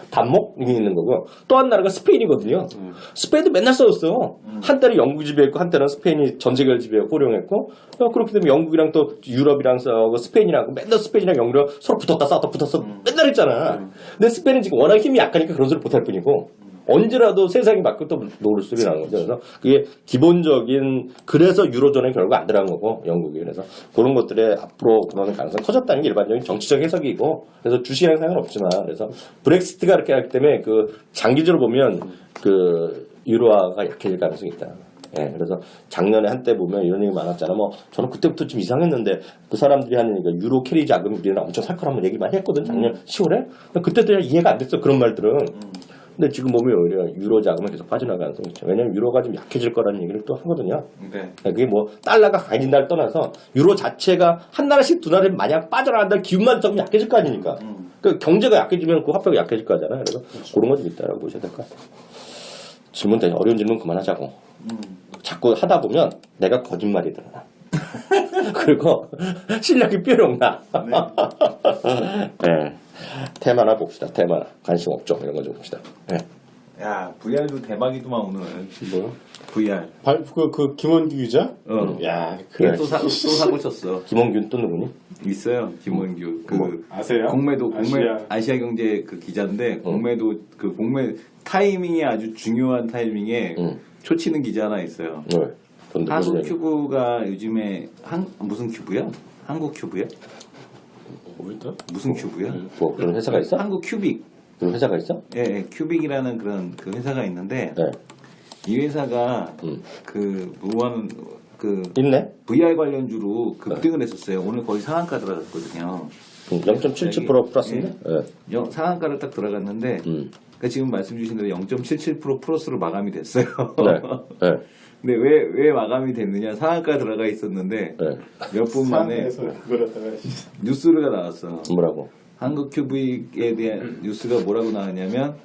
반목이 있는 거고 또 한 나라가 스페인이거든요. 스페인도 맨날 싸웠어요. 한때는 영국이 지배했고 한때는 스페인이 전 세계를 지배하고 호령했고 그렇기 때문에 영국이랑 또 유럽이랑 싸우고 스페인이랑 맨날 스페인이랑 영국이랑 서로 붙었다 싸웠다 붙었어 맨날 했잖아. 근데 스페인은 지금 워낙 힘이 약하니까 그런 소리 못할 뿐이고 언제라도 세상이 바뀌고 또 노를 소리 나는 거죠. 그래서 그게 기본적인 그래서 유로존에 결국 안 들어간 거고 영국이 그래서 그런 것들에 앞으로 그만한 가능성이 커졌다는 게 일반적인 정치적 해석이고 그래서 주식이랑 상관없지만 그래서 브렉시트가 이렇게 하기 때문에 그 장기적으로 보면 그 유로화가 약해질 가능성이 있다. 예, 그래서 작년에 한때 보면 이런 얘기 많았잖아. 뭐 저는 그때부터 좀 이상했는데 그 사람들이 하는 유로 캐리 자금 우리는 엄청 살 거라는 얘기 많이 했거든 작년 10월에. 그때도 이해가 안 됐어 그런 말들은. 근데 지금 보면 오히려 유로 자금은 계속 빠져나갈 가능성이 있죠. 왜냐면 유로가 좀 약해질 거라는 얘기를 또 하거든요. 네. 그게 뭐 달러가 강해진다를 떠나서 유로 자체가 한 나라씩 두 나라를 만약 빠져나간다는 기운만 좀 약해질 거 아닙니까? 그 경제가 약해지면 그 화폐가 약해질 거잖아요. 그래서 그런 건 좀 있다라고 보셔야 될 것 같아요. 질문 되게 어려운 질문 그만하자고. 자꾸 하다 보면 내가 거짓말이 드러나. 그리고 실력이 뾰롱나. 네. 테마나 봅시다. 테마 관심 없죠. 이런 거 좀 봅시다. 네. 야, VR도 대박이더만 오늘. 뭐야? VR. 그 김원규 기자? 야, 그래. 또 사고 쳤어. 김원균 또 누구니? 있어요, 김원규. 그 뭐, 아세요? 공매도 아시아. 아시아 경제 그 기자인데 공매도 그 공매 타이밍이 아주 중요한 타이밍에 초치는 기자 하나 있어요. 네. 돈 한국 들고 큐브가 요즘에 무슨 큐브야? 한국 큐브야? 뭐 있다? 무슨 큐브야? 뭐 그런 회사가 있어? 한국 큐빅. 그런 회사가 있어? 예, 큐빅이라는 그런 그 회사가 있는데 네. 이 회사가 그 무한 그 있네. VR 관련주로 급등을 했었어요. 오늘 거의 상한가 들어갔거든요. 0.77% 플러스인데. 네. 상한가를 딱 들어갔는데 그러니까 지금 말씀 주신 대로 0.77% 플러스로 마감이 됐어요. 네. 네. 근데 왜 마감이 됐느냐? 상한가 들어가 있었는데 네. 몇 분 만에 그걸 갖다가 뉴스가 나왔어. 뭐라고? 한국 큐빅에 대한 뉴스가 뭐라고 나왔냐면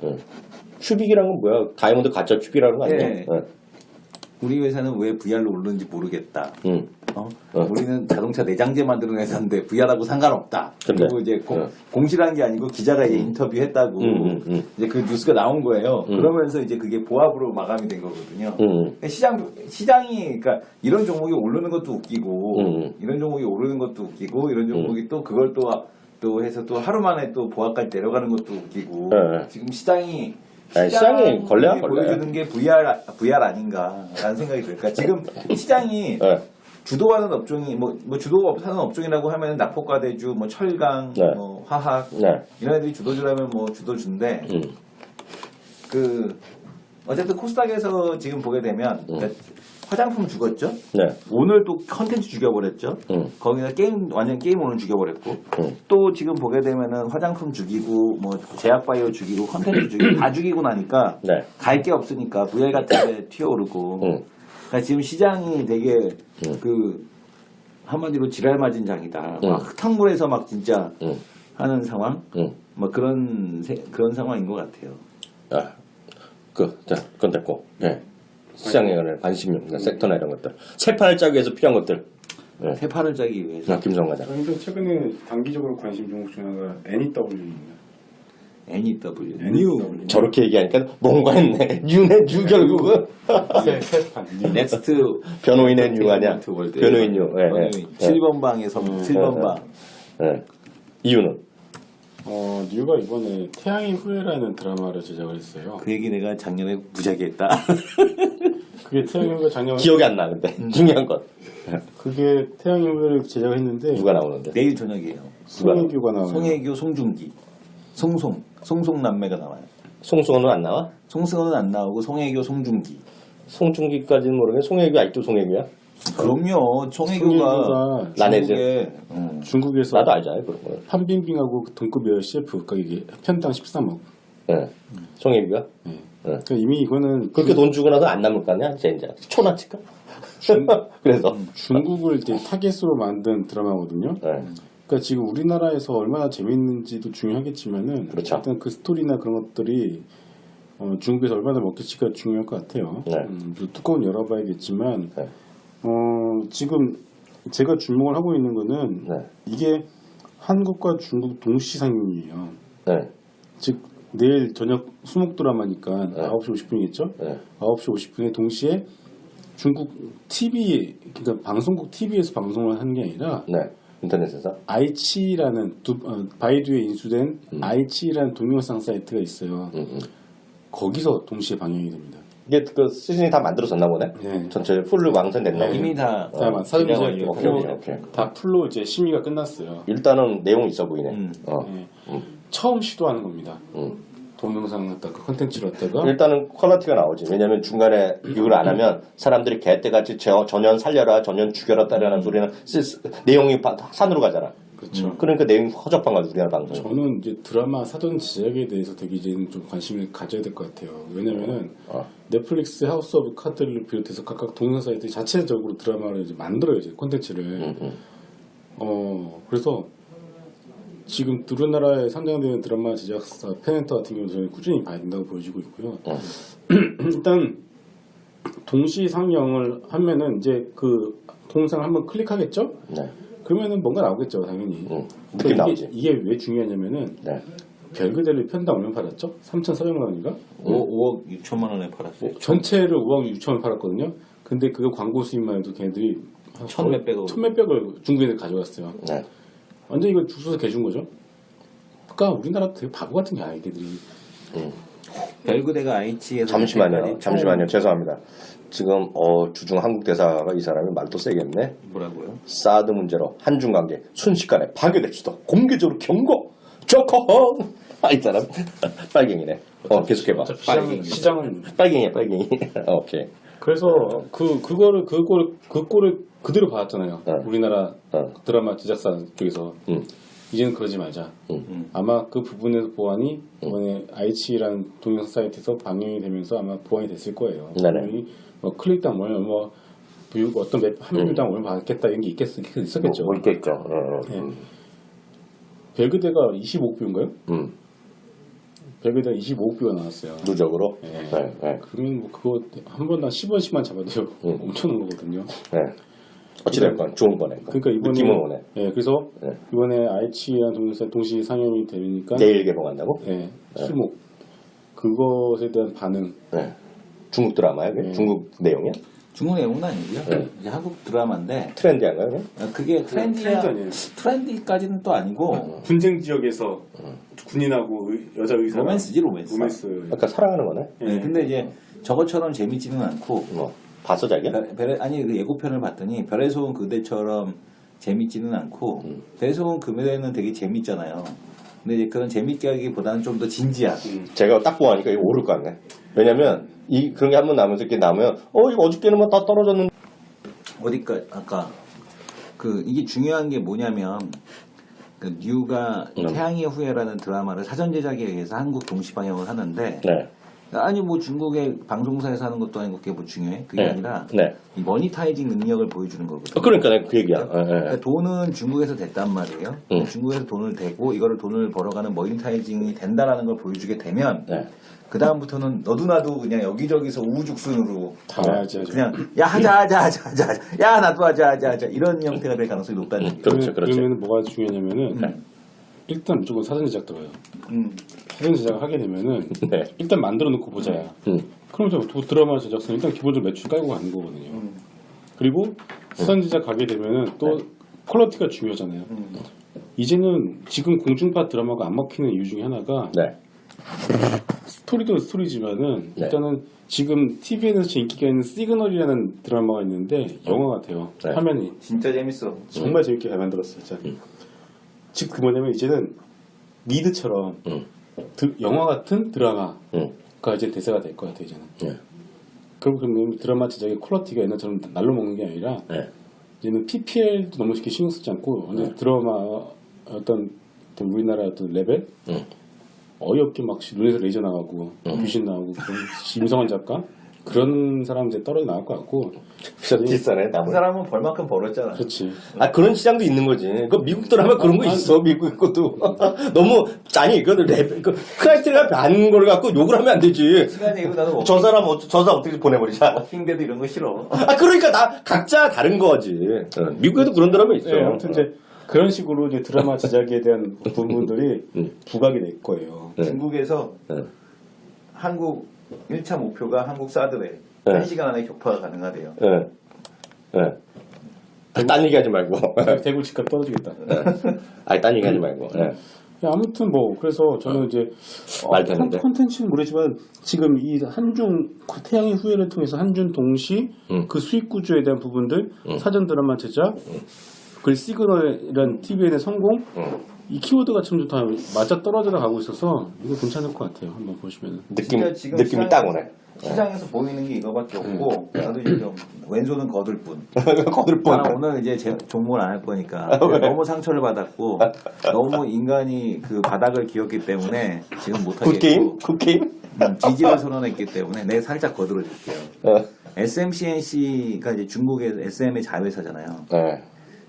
큐빅이란 건 뭐야? 다이아몬드 가짜 큐빅이라는 거 아니야? 네. 우리 회사는 왜 VR로 오르는지 모르겠다. 우리는 자동차 내장재 만드는 회사인데 VR하고 상관없다. 근데? 그리고 이제 공시라는 게 아니고 기자가 이제 인터뷰했다고 이제 그 뉴스가 나온 거예요. 그러면서 이제 그게 보합으로 마감이 된 거거든요. 그러니까 시장이 그러니까 이런 종목이 오르는 것도 웃기고 이런 종목이 오르는 것도 웃기고 이런 종목이 또 그걸 또 해서 또 하루 만에 또 보합까지 내려가는 것도 웃기고 지금 시장이 걸려야 보여주는 게 VR 아닌가라는 생각이 들어요. 그러니까 지금 시장이 주도하는 업종이 뭐 주도하는 업종이라고 하면 낙폭과대주, 뭐 철강, 뭐 화학 이런 애들이 주도주라면 뭐 주도주인데 그 어쨌든 코스닥에서 지금 보게 되면 그러니까 화장품 죽었죠. 오늘 또 컨텐츠 죽여버렸죠. 거기다 완전 게임 오늘 죽여버렸고 또 지금 보게 되면은 화장품 죽이고 뭐 제약바이오 죽이고 컨텐츠 죽이고 다 죽이고 나니까 갈 게 없으니까 VR 같은 데 튀어오르고 그러니까 지금 시장이 되게 그 한마디로 지랄맞은 장이다. 막 흙탕물에서 막 진짜 하는 상황, 뭐 그런 상황인 것 같아요. 그건 됐고. 네. 시장에 관한 관심이 없는 섹터나 이런 것들. 세판을 짜기 위해서 필요한 것들. 세판을 짜기 위해서. 김성 과장. 저희도 최근에 단기적으로 관심 종목 중에 하나가 NEW입니다. NEW. 저렇게 얘기하니까 뭔가 했네. 뉴네 뉴 결국은. 세판. 넥스트 변호인의 뉴 아니야? 변호인 뉴. 7번 방에서 7번 방. 이유는? 뉴가 이번에 태양의 후예라는 드라마를 제작을 했어요. 그 얘기 내가 작년에 무지하게 했다. 그게 태양의 후예 작년에 기억이 안 나, 근데. 중요한 건. 그게 태양의 후예를 제작을 했는데 누가 나오는데? 내일 저녁이에요. 송혜교가 나와요. 송혜교, 송중기. 송송 남매가 나와요. 송승헌은 안 나와? 송승헌은 안 나오고 송혜교, 송중기. 송중기까지는 모르겠는데 송혜교 아직도 송혜교야? 그럼요. 송혜교가 라네즈. 중국에서 나도 알잖아요, 그런 거. 판빙빙하고 동급이에요, CF. 그러니까 이게 편당 13억. 송혜교가? 그러니까 이미 이거는 그렇게 돈 주고 나서 안 남을 거 아니야? 이제 초나치까? 그래서 중국을 이제 타겟으로 만든 드라마거든요. 그러니까 지금 우리나라에서 얼마나 재밌는지도 중요하겠지만은 그렇죠. 일단 그 스토리나 그런 것들이 중국에서 얼마나 먹힐지가 중요할 것 같아요. 뚜껑은 열어봐야겠지만 지금 제가 주목을 하고 있는 거는 이게 한국과 중국 동시 상영이에요. 즉 내일 저녁 수목 드라마니까 9시 50분이겠죠? 9시 50분에 동시에 중국 TV, 그러니까 방송국 TV에서 방송을 하는 게 아니라 인터넷에서 아이치라는 바이두에 인수된 아이치라는 동영상 사이트가 있어요. 거기서 동시에 방영이 됩니다. 이게 그 시즌이 다 만들어졌나 보네. 전체 풀로 완성됐나 보네. 이미 다 사전 이제 오케이. 다 풀로 이제 심의가 끝났어요. 일단은 내용이 있어 보이네. 처음 시도하는 겁니다. 동영상 갖다가 컨텐츠를 갖다가 일단은 퀄리티가 나오지. 왜냐하면 중간에 이걸 안 하면 사람들이 개떼같이 전연 살려라, 전연 죽여라 따라하는 소리는 내용이 산으로 가잖아. 그렇죠. 그러니까 내용이 허접한 거지 우리나라 방송. 저는 이제 드라마 사전 제작에 대해서 되게 이제는 좀 관심을 가져야 될 것 같아요. 왜냐면은 넷플릭스, 하우스 오브 카드를 비롯해서 각각 동영상 사이트 자체적으로 드라마를 이제 만들어요, 이제 콘텐츠를. 그래서 지금 우리나라에 상장되는 드라마 제작사 펜앤터 같은 경우는 저는 꾸준히 봐야 된다고 보여지고 있고요. 일단 동시 상영을 하면은 이제 그 동영상 한번 클릭하겠죠? 네. 그러면은 뭔가 나오겠죠, 당연히. 느낌 나오지. 이게 왜 중요하냐면은 네. 별그대를 편당 얼마 팔았죠? 3,400만 원인가? 5억 6천만 원에 팔았어요. 전체를 5억 6천을 팔았거든요. 근데 그 광고 수입만 해도 걔네들이 천몇백억. 천몇백을 중국인들 가져갔어요. 네. 완전 이걸 주워서 개준 거죠. 그러니까 우리나라 되게 바보 같은 게 아이들이. 별그대가 aichi에서 잠시만요. 죄송합니다. 지금 주중 한국 대사가 이 사람이 말도 세겠네. 뭐라고요? 사드 문제로 한중 관계 순식간에 파괴될지도 공개적으로 경고. 조커. 이 사람 빨갱이네. 계속해봐. 시장은 빨갱이야. 오케이. 그래서 그 꼴을 그대로 받았잖아요. 우리나라 드라마 제작사 쪽에서 이제는 그러지 말자. 아마 그 부분에서 보완이 이번에 aichi라는 동영상 사이트에서 방영이 되면서 아마 보완이 됐을 거예요. 네네. 뭐 클릭당 뭐 어떤 한 뷰당 얼마 받겠다 이런 게 있었겠죠. 뭐 있겠죠. 네. 별그대가 25뷰인가요? 별그대가 25뷰가 나왔어요. 누적으로. 네. 네. 그러면 뭐 그거 한 번당 10원씩만 잡아도 엄청난 거거든요. 네. 어찌됐건 좋은 거네. 그러니까 이번에 느낌은 오네. 네, 그래서 이번에 aichi랑 동시 상영이 되니까 내일 개봉한다고? 네, 수목 그것에 대한 반응. 네. 중국 드라마야? 중국 내용이야? 중국 내용은 아니고요. 이제 한국 드라마인데 트렌디한가요? 그냥? 그게 트렌디까지는 또 아니고 분쟁 지역에서 군인하고 여자 의사 로맨스지 로맨스. 아까 사랑하는 거네? 네, 근데 이제 저것처럼 재밌지는 않고 봤어 자기야? 아니 그 예고편을 봤더니 별의 소원 그대처럼 재밌지는 않고 별의 소원 그대는 되게 재밌잖아요. 근데 이제 그런 재밌게 하기보다는 좀 더 진지한. 제가 딱 보니까 이거 오를 것 같네. 왜냐면 그런 게 한 번 나오면서 이렇게 나오면 이거 어저께는 뭐 다 떨어졌는데 어디까 아까 이게 중요한 게 뭐냐면 그 뉴가 태양의 후예라는 드라마를 사전 제작에 의해서 한국 동시 방영을 하는데 네. 아니 뭐 중국의 방송사에서 하는 것도 아니고 그게 뭐 중요해? 그게 아니라 네. 이 머니타이징 능력을 보여주는 거거든요. 그러니까 내가 그 얘기야. 그러니까 돈은 중국에서 됐단 말이에요. 중국에서 돈을 대고 이거를 돈을 벌어가는 머니타이징이 된다라는 걸 보여주게 되면 그 다음부터는 너도 나도 그냥 여기저기서 우후죽순으로 그냥 야 하자 야 나도 하자 이런 형태가 될 가능성이 높다는 얘기예요. 그렇죠. 그러면 뭐가 중요하냐면은 일단 무조건 사전 제작 들어가요. 사전 제작을 하게 되면은 일단 만들어 놓고 보자야. 그럼 저 드라마 제작사는 일단 기본적으로 매출 깔고 가는 거거든요. 그리고 사전 제작 가게 되면은 또 퀄리티가 중요하잖아요. 이제는 지금 공중파 드라마가 안 먹히는 이유 중에 하나가 스토리도 스토리지만은 일단은 지금 TV에서 인기가 있는 시그널이라는 드라마가 있는데 영화 같아요. 화면이 진짜 재밌어. 정말 재밌게 잘 만들었어요. 진짜. 즉 그 뭐냐면 이제는 리드처럼 영화 같은 드라마가 이제 대세가 될 것 같아요. 이제는. 그러면 드라마 제작의 퀄리티가 옛날처럼 날로 먹는 게 아니라 이제는 PPL도 너무 쉽게 신경 쓰지 않고 완전 드라마 어떤 우리나라 어떤 레벨 어이없게 막 눈에서 레이저 나가고 귀신 나오고 그런 임성환 작가 그런 사람 이제 떨어져 나올 것 같고 비싸네. 그 사람은 벌만큼 벌었잖아. 그렇지. 그런 시장도 있는 거지. 그 미국 드라마 그런 거 있어. 미국 것도 너무 그거는 크라이테리아 반 걸 갖고 욕을 하면 안 되지. 시간 얘기고 나도 저 사람 어떻게 보내버리자. 워킹데드 이런 거 싫어. 그러니까 각자 다른 거지. 미국에도 그런 드라마 있어. 아무튼 이제 그런 식으로 이제 드라마 제작에 대한 부분들이 부각이 될 거예요. 중국에서 한국 1차 목표가 한국 사드웨이 1시간 안에 격파가 가능하대요. 딴 얘기하지 말고. 대구 집값 떨어지겠다. 딴 얘기하지 말고. 아무튼 그래서 저는 이제 콘텐츠는 모르지만 지금 이 한중 태양의 후예를 통해서 한중 동시 그 수익 구조에 대한 부분들 사전 드라마 제작 그 시그널이란 TVN의 성공 이 키워드가 참 다 맞아 떨어져 가고 있어서 이거 괜찮을 것 같아요. 한번 보시면은 느낌이 딱 오네. 시장에서 보이는 게 이거밖에 없고 나도 이제 좀 왼손은 거들 뿐. 거들 뿐. 나는 오늘 이제 종목을 안 할 거니까 너무 상처를 받았고 너무 인간이 그 바닥을 기었기 때문에 지금 못하겠고 굿게임? 지지를 선언했기 때문에 내가 살짝 거들어줄게요. SMCNC가 이제 중국의 SM의 자회사잖아요.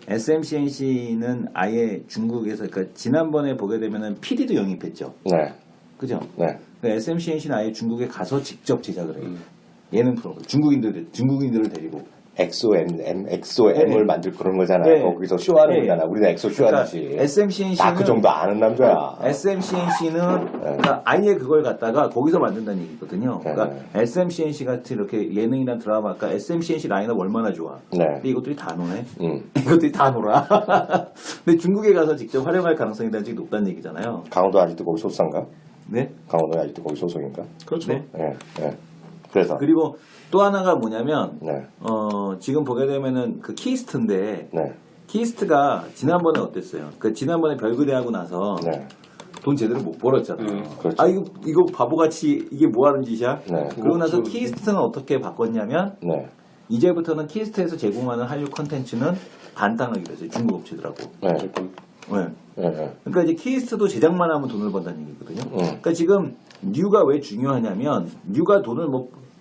SMCNC는 아예 중국에서 그러니까 지난번에 보게 되면은 PD도 영입했죠. 그죠? SMCNC는 아예 중국에 가서 직접 제작을 해요. 예능 프로그램 중국인들을 데리고 엑소엠을 만들 그런 거잖아. 네. 거기서 쇼하는 네. 거잖아. 우리는 엑소 쇼하듯이. 그러니까 SMCNC는 나 그 정도 아는 남자야. SMCNC는 그러니까 아예 그걸 갖다가 거기서 만든다는 얘기거든요. 그러니까 네. SMCNC 같은 이렇게 예능이나 드라마, 그러니까 SMCNC 라인업 얼마나 좋아. 네. 근데 이것들이 다 노네. 이것들이 다 놀아. 근데 중국에 가서 직접 활용할 가능성이 아직 높다는 얘기잖아요. 강원도 아직도 거기 소속인가? 네. 강원도 아직도 거기 소속인가? 그렇죠. 네. 예. 예. 그래서 그리고 또 하나가 뭐냐면 네. 지금 보게 되면은 그 키스트인데 네. 키스트가 지난번에 어땠어요? 그 지난번에 별그대하고 나서 네. 돈 제대로 못 벌었잖아. 그렇죠. 아 이거 바보같이 이게 뭐 하는 짓이야? 네. 그러고 나서 키스트는 어떻게 바꿨냐면 네. 이제부터는 키스트에서 제공하는 한류 컨텐츠는 반땅하기로 했어요. 중국 업체들하고. 네. 네. 네. 네. 그러니까 이제 키스트도 제작만 하면 돈을 번다는 얘기거든요. 그러니까 지금 뉴가 왜 중요하냐면 뉴가 돈을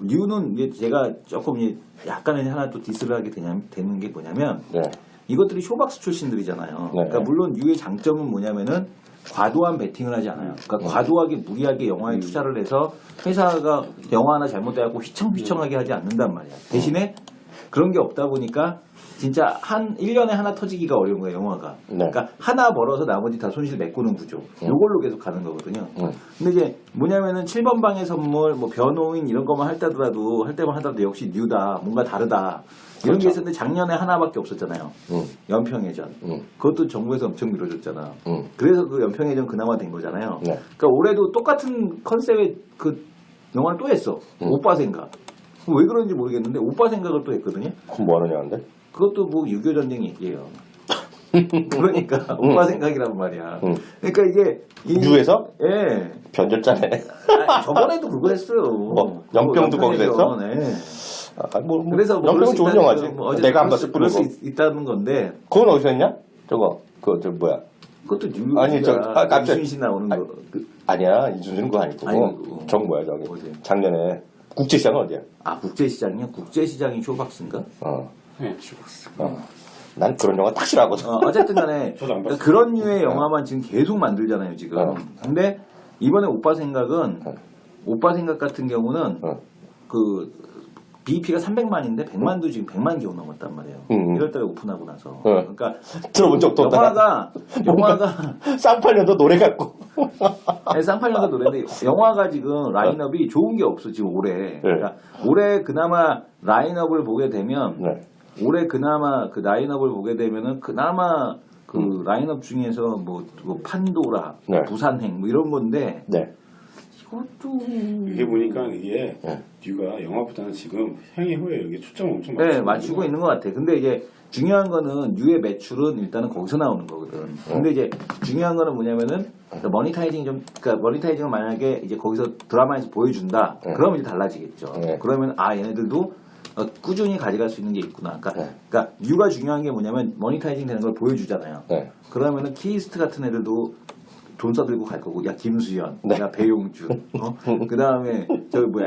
뉴는 이제 제가 조금 이제 약간의 하나 또 디스를 하게 되는 게 뭐냐면 네. 이것들이 쇼박스 출신들이잖아요. 네. 그러니까 물론 뉴의 장점은 뭐냐면은 과도한 베팅을 하지 않아요. 그러니까 과도하게 무리하게 영화에 투자를 해서 회사가 영화 하나 잘못돼갖고 휘청휘청하게 하지 않는단 말이야. 대신에 그런 게 없다 보니까 진짜 1년에 하나 터지기가 어려운 거예요, 영화가. 네. 그러니까 하나 벌어서 나머지 다 손실 메꾸는 구조. 요걸로 계속 가는 거거든요. 근데 이제 뭐냐면은 7번 방의 선물, 뭐 변호인 이런 것만 할 때만 하더라도 역시 뉴다. 뭔가 다르다. 이런 게 있었는데 작년에 하나밖에 없었잖아요. 연평해전. 그것도 정부에서 엄청 밀어줬잖아. 그래서 그 연평해전 그나마 된 거잖아요. 네. 그러니까 올해도 똑같은 컨셉의 그 영화를 또 했어. 오빠 생각. 왜 그런지 모르겠는데 오빠 생각을 또 했거든요. 그럼 뭐 하느냐 근데? 그것도 뭐 6.25 전쟁 얘기예요. 그러니까 오빠 생각이란 말이야. 그러니까 이게 뉴에서? 예. 변절자네. 저번에도 그거 했어요. 뭐, 연평도 거기서 했어? 네. 그래서 뭐 연평은 좋은 영화지. 어쨌든 내가 안 봤을 그럴 뿐이고. 수 있다는 건데 그건 어디서 했냐? 저거 저 뭐야? 그것도 뉴 아니, 갑자기- 이순신 씨 나오는 거. 아니야 이준수는 그거 아니고. 아니고. 저 뭐야 저기. 어디? 작년에 국제시장은 어디야? 국제시장이요? 국제시장이 쇼박스인가? 네, 죽었어. 난 그런 영화 딱 싫어하거든. 어쨌든 간에 저도 안 봤어요. 그런 류의 영화만 지금 계속 만들잖아요, 지금. 근데 이번에 오빠 생각 같은 경우는 그 BEP가 300만인데 100만도 지금 100만 개월 넘었단 말이에요. 1월달에 오픈하고 나서. 그러니까 들어본 적도 없다. 영화가 쌍팔년도 노래 같고. 아니, 쌍팔년도 노래인데 영화가 지금 라인업이 좋은 게 없어 지금 올해. 그러니까 올해 그나마 라인업을 보게 되면 올해 그나마 그 라인업을 보게 되면은 그나마 그 라인업 중에서 뭐 판도라, 부산행 뭐 이런 건데 이것도 이게 보니까 이게 뉴가 영화보다는 지금 향해 후에 이게 초점을 엄청 맞추고 있는 것 같아. 근데 이제 중요한 거는 뉴의 매출은 일단은 거기서 나오는 거거든. 근데 이제 중요한 거는 뭐냐면은 그러니까 머니타이징을 만약에 이제 거기서 드라마에서 보여준다. 그러면 이제 달라지겠죠. 그러면 얘네들도 꾸준히 가져갈 수 있는 게 있구나. 그러니까 뉴가 중요한 게 뭐냐면 머니타이징 되는 걸 보여주잖아요. 그러면은 키스트 같은 애들도 돈 써들고 갈 거고, 야 김수현, 야 배용준, 그 다음에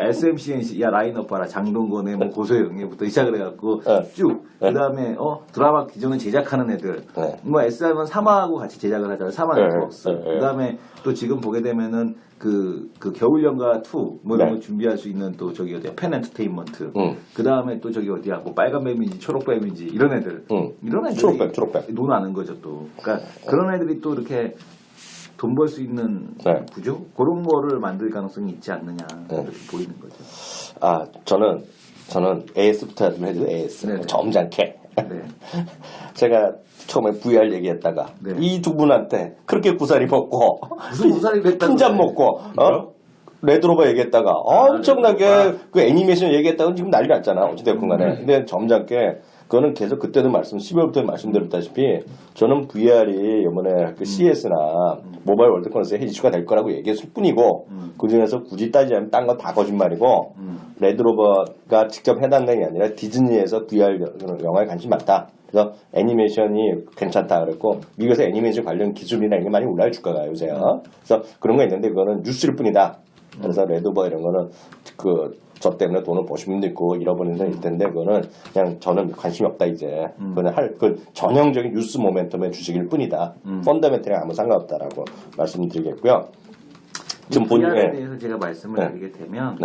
SMCNC, 야 라인업 봐라 장동건의 뭐 고소영애부터 시작을 해갖고 쭉, 그 다음에 드라마 기존에 제작하는 애들, 뭐 SR은 사마하고 같이 제작을 하잖아요. 사마 네트워크스. 그 다음에 또 지금 보게 되면은 그 겨울연가 2, 뭐 이런 거 준비할 수 있는 또 저기 어디야 펜 엔터테인먼트. 그 다음에 또 저기 어디야 뭐 빨간 뱀인지 초록 뱀인지 이런 애들, 이런 애들이 초록뱀. 돈 아는 거죠 또. 그러니까 그런 애들이 또 이렇게 돈 벌 수 있는 구조? 그런 거를 만들 가능성이 있지 않느냐 이렇게 보이는 거죠. 저는 AS부터 좀 해도 AS. 네네. 점잖게. 네. 제가 처음에 VR 얘기했다가 이 두 분한테 그렇게 구사리 먹고 무슨 구사리 뱉다고 흰잔 먹고 레드로버 얘기했다가 엄청나게 그 애니메이션 얘기했다가 지금 난리 났잖아. 어찌됐건 간에. 근데 점잖게 그거는 계속 그때도 12월부터 말씀드렸다시피 저는 VR이 이번에 그 CS나 모바일 월드 컨퍼런스에 이슈가 될 거라고 얘기했을 뿐이고 그 중에서 굳이 따지자면 딴 건 다 거짓말이고 레드로버가 직접 해당된 게 아니라 디즈니에서 VR 영화에 관심이 많다. 그래서 애니메이션이 괜찮다 그랬고 미국에서 애니메이션 관련 기술이나 이런 게 많이 올라요 주가가 요새요. 그래서 그런 거 있는데 그거는 뉴스일 뿐이다. 그래서 레드로버 이런 거는 저 때문에 돈을 버신 분도 있고 잃어버린 사람이 있을 텐데 그거는 그냥 저는 관심이 없다 이제 그냥 그 전형적인 뉴스 모멘텀의 주식일 뿐이다. 펀더멘털이랑 아무 상관없다라고 말씀드리겠고요. 지금 VR에 대해서 제가 말씀을 드리게 되면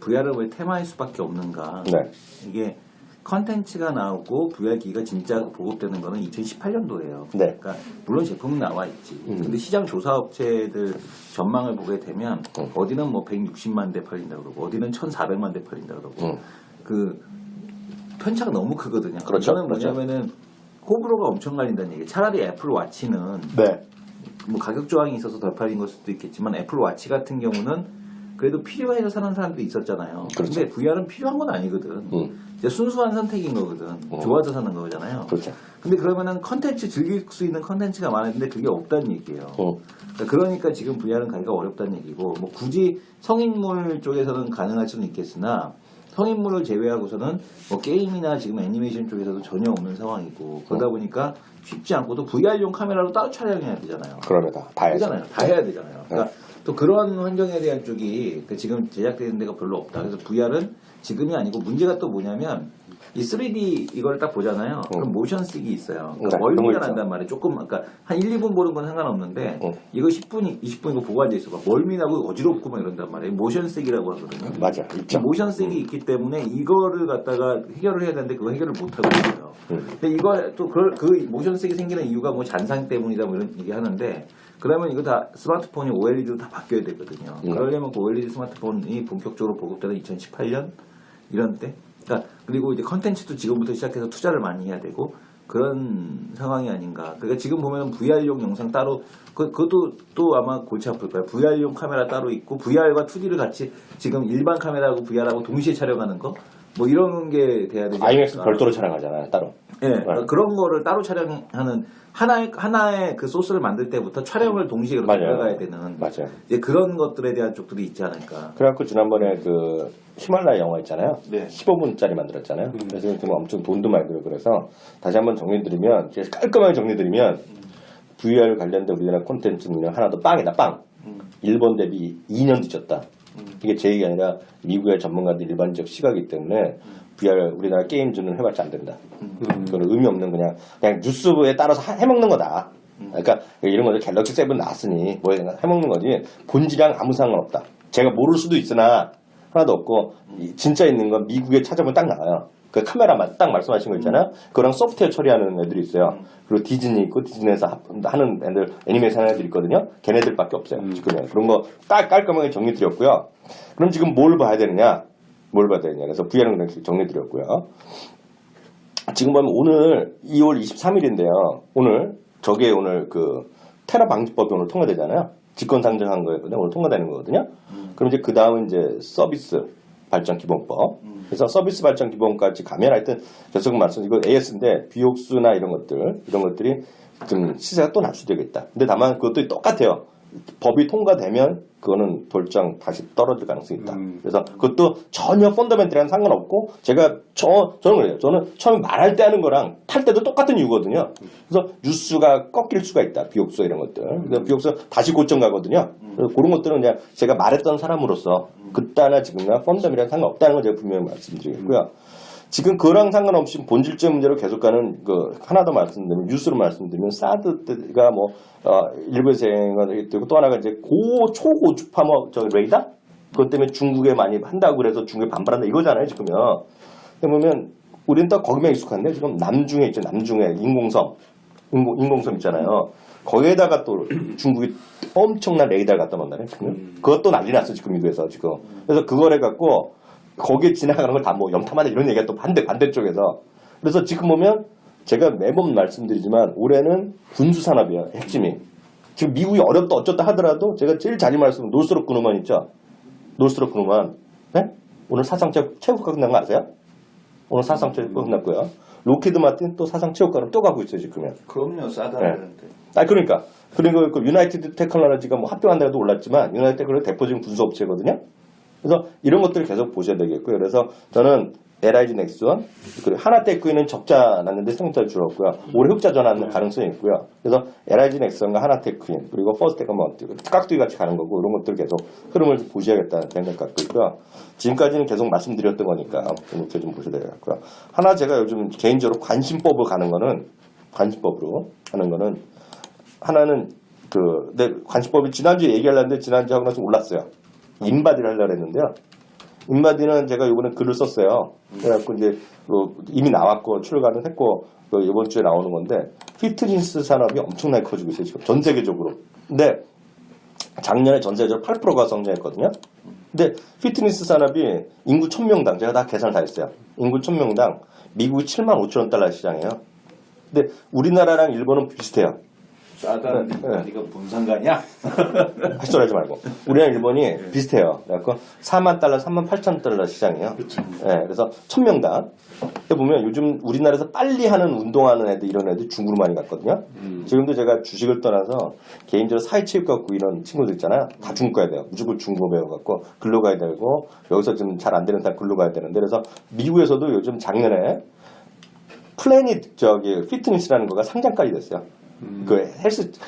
VR은 왜 테마일 수밖에 없는가? 네. 이게 컨텐츠가 나오고 VR 기기가 진짜 보급되는 거는 2018년도예요. 네. 그러니까 물론 제품은 나와 있지. 근데 시장 조사 업체들 전망을 보게 되면 어디는 뭐 160만 대 팔린다 그러고 어디는 1,400만 대 팔린다 그러고 그 편차가 너무 크거든요. 그렇죠. 이거는 뭐냐면은 호불호가 엄청 갈린다는 얘기예요. 차라리 애플 와치는 네. 뭐 가격 조항이 있어서 더 팔린 걸 수도 있겠지만 애플 와치 같은 경우는 그래도 필요해서 사는 사람도 있었잖아요. 그렇죠. 근데 VR은 필요한 건 아니거든. 이제 순수한 선택인 거거든. 좋아서 사는 거잖아요. 그렇죠. 근데 그러면은 컨텐츠 즐길 수 있는 컨텐츠가 많은데 그게 없다는 얘기예요. 그러니까 지금 VR은 가기가 어렵다는 얘기고 뭐 굳이 성인물 쪽에서는 가능할 수는 있겠으나 성인물을 제외하고서는 뭐 게임이나 지금 애니메이션 쪽에서도 전혀 없는 상황이고 그러다 보니까 쉽지 않고 또 VR용 카메라로 따로 촬영해야 되잖아요. 그럽니다. 다 해야죠. 그잖아요. 다 해야 되잖아요. 그러니까 또 그런 환경에 대한 쪽이 지금 제작되는 데가 별로 없다. 그래서 VR은 지금이 아니고 문제가 또 뭐냐면 이 3D 이걸 딱 보잖아요. 그럼 모션 식이 있어요. 그러니까 네, 멀미가 있죠. 난단 말이에요. 조금 아까 한 1, 2분 보는 건 상관없는데 이거 10분, 20분 이거 보고 앉아 있어 봐. 멀미 나고 어지럽고 막 이런단 말이에요. 모션 식이라고 하거든요. 맞아. 있죠. 모션 식이 있기 때문에 이거를 갖다가 해결을 해야 되는데 그거 해결을 못 하고 있어요. 근데 이거 또 그 모션 식이 생기는 이유가 뭐 잔상 때문이다 뭐 이런 얘기 하는데 그러면 이거 다 스마트폰이 OLED로 다 바뀌어야 되거든요. 그러려면 그 OLED 스마트폰이 본격적으로 보급되는 2018년 이런 때. 그러니까 그리고 이제 컨텐츠도 지금부터 시작해서 투자를 많이 해야 되고 그런 상황이 아닌가. 그러니까 지금 보면 VR용 영상 따로 그것도 또 아마 골치 아플 거예요. VR용 카메라 따로 있고 VR과 2D를 같이 지금 일반 카메라하고 VR하고 동시에 촬영하는 거 뭐 이런 게 돼야 되지 아이맥스 않을까. 별도로 촬영하잖아요. 따로. 예, 그러니까 그런 거를 따로 촬영하는 하나의 그 소스를 만들 때부터 촬영을 동시에 그렇게 맞아요. 들어가야 되는 맞아요. 이제 그런 것들에 대한 쪽들이 있지 않을까. 그래갖고 지난번에 그 히말라야 영화 있잖아요. 네. 15분짜리 만들었잖아요. 그래서 지금 엄청 돈도 많이 들고 그래서 다시 한번 정리드리면 깔끔하게 정리드리면 VR 관련된 우리나라 콘텐츠는 하나 더 빵이다. 빵. 일본 대비 2년 뒤졌다. 이게 제 얘기 아니라 미국의 전문가들 일반적 시각이기 때문에 VR 우리나라 게임즈는 해봤자 안 된다. 그건 의미 없는 그냥 뉴스에 따라서 해먹는 거다. 그러니까 이런 거죠. 갤럭시 7 나왔으니 뭐 해먹는 거지 본질이랑 아무 상관없다. 제가 모를 수도 있으나 하나도 없고 진짜 있는 건 미국에 찾아보면 딱 나와요. 그 카메라만 딱 말씀하신 거 있잖아요. 그거랑 소프트웨어 처리하는 애들이 있어요. 그리고 디즈니 있고 디즈니에서 하는 애들 애니메이션 하는 애들 있거든요. 걔네들밖에 없어요. 지금 그런 거 깔끔하게 정리드렸고요. 그럼 지금 뭘 봐야 되느냐? 뭘 봐야 되느냐? 그래서 VR은 그렇게 정리드렸고요. 지금 보면 오늘 2월 23일인데요. 오늘 그 테러 방지법이 오늘 통과되잖아요. 직권 상정한 거거든요. 오늘 통과되는 거거든요. 그럼 이제 그 다음은 이제 서비스 발전 기본법. 그래서 서비스 발전 기본까지 가면 하여튼 계속 말씀 이거 AS인데 비옥수나 이런 것들이 좀 시세가 또 낮추되겠다. 근데 다만 그것도 똑같아요. 법이 통과되면 그거는 돌장 다시 떨어질 가능성이 있다. 그래서 그것도 전혀 펀더멘털이랑 상관없고 저는 그래요. 저는 처음에 말할 때 하는 거랑 탈 때도 똑같은 이유거든요. 그래서 뉴스가 꺾일 수가 있다. 비옥수 이런 것들. 그래서 비옥수 다시 고점 가거든요. 그래서 그런 것들은 그냥 제가 말했던 사람으로서 그따나 지금이나 펀더멘털이랑 상관없다는 걸 제가 분명히 말씀드리겠고요. 지금 그랑 상관없이 본질적 문제로 계속 가는 그 하나 더 말씀드리면 뉴스로 말씀드리면 사드 때가 뭐 일부에서 되고 또 하나가 이제 초고주파 레이더 그것 때문에 중국에 많이 한다고 그래서 중국에 반발한다 이거잖아요 지금요. 그러면 우리는 또 거기만 익숙한데 지금 남중에 있죠. 남중에 인공섬 있잖아요. 거기에다가 또 중국이 엄청난 레이더를 갖다 놓는다네 지금. 그것도 난리 났어 지금 미국에서 지금. 그래서 그걸 해갖고 거기에 지나가는 걸 다 뭐 염탐하다 이런 얘기가 또 반대쪽에서. 그래서 지금 보면 제가 매번 말씀드리지만 올해는 군수산업이에요. 핵심이. 지금 미국이 어렵다 어쩌다 하더라도 제가 제일 자주 말씀드리는 노스트롭 그루먼 있죠. 노스트롭 그루먼. 네? 오늘 사상 최고가 끝난 거 아세요? 오늘 사상 최고가 끝났고요. 로키드 마틴 또 사상 최고가로 또 가고 있어요 지금은. 그럼요, 싸다는데. 그러니까 그리고 그 유나이티드 테크놀로지가 뭐 합병한다고 올랐지만 유나이티드 테크놀로지 대표적인 군수업체거든요. 그래서 이런 것들을 계속 보셔야 되겠고요. 그래서 저는 LIG 넥스원 그리고 하나테크에는 적자 났는데 생각보다 줄었고요. 올해 흑자 전환 가능성이 있고요. 그래서 LIG 넥스원과 하나테크인 그리고 퍼스트테크가 뭐 깍두기 같이 가는 거고 이런 것들 계속 흐름을 보셔야겠다는 생각 갖고 있고요. 지금까지는 계속 말씀드렸던 거니까 이렇게 좀 보셔야 되겠고요. 하나 제가 요즘 개인적으로 관심법으로 가는 거는 하나는 관심법이 지난주에 얘기하려는데 지난주에 하고 나서 올랐어요. 인바디를 하려고 했는데요. 인바디는 제가 이번에 글을 썼어요. 그래갖고 이제 이미 나왔고 출간을 했고 이번 주에 나오는 건데 피트니스 산업이 엄청나게 커지고 있어요 지금 전 세계적으로. 근데 작년에 전 세계적으로 8%가 성장했거든요. 근데 피트니스 산업이 인구 1000명당 제가 다 계산을 다 했어요. 인구 1000명당 미국이 75,000원 시장이에요. 근데 우리나라랑 일본은 비슷해요. 싸다는데 네가 뭔 상관이야? 할 소리 하지 말고. 우리랑 일본이 비슷해요. 그래서 4만 달러, 38,000달러 시장이에요. 네, 그래서 1000명당. 보면 요즘 우리나라에서 빨리 하는 운동하는 애들 이런 애들 중국으로 많이 갔거든요. 지금도 제가 주식을 떠나서 개인적으로 사회체육 갖고 이런 친구들 있잖아요. 다 중국 가야 돼요. 무조건 중국어 배워갖고 글로 가야 되고 여기서 좀 잘 안 되는 사람 글로 가야 되는데 그래서 미국에서도 요즘 작년에 플래닛 피트니스라는 거가 상장까지 됐어요. 그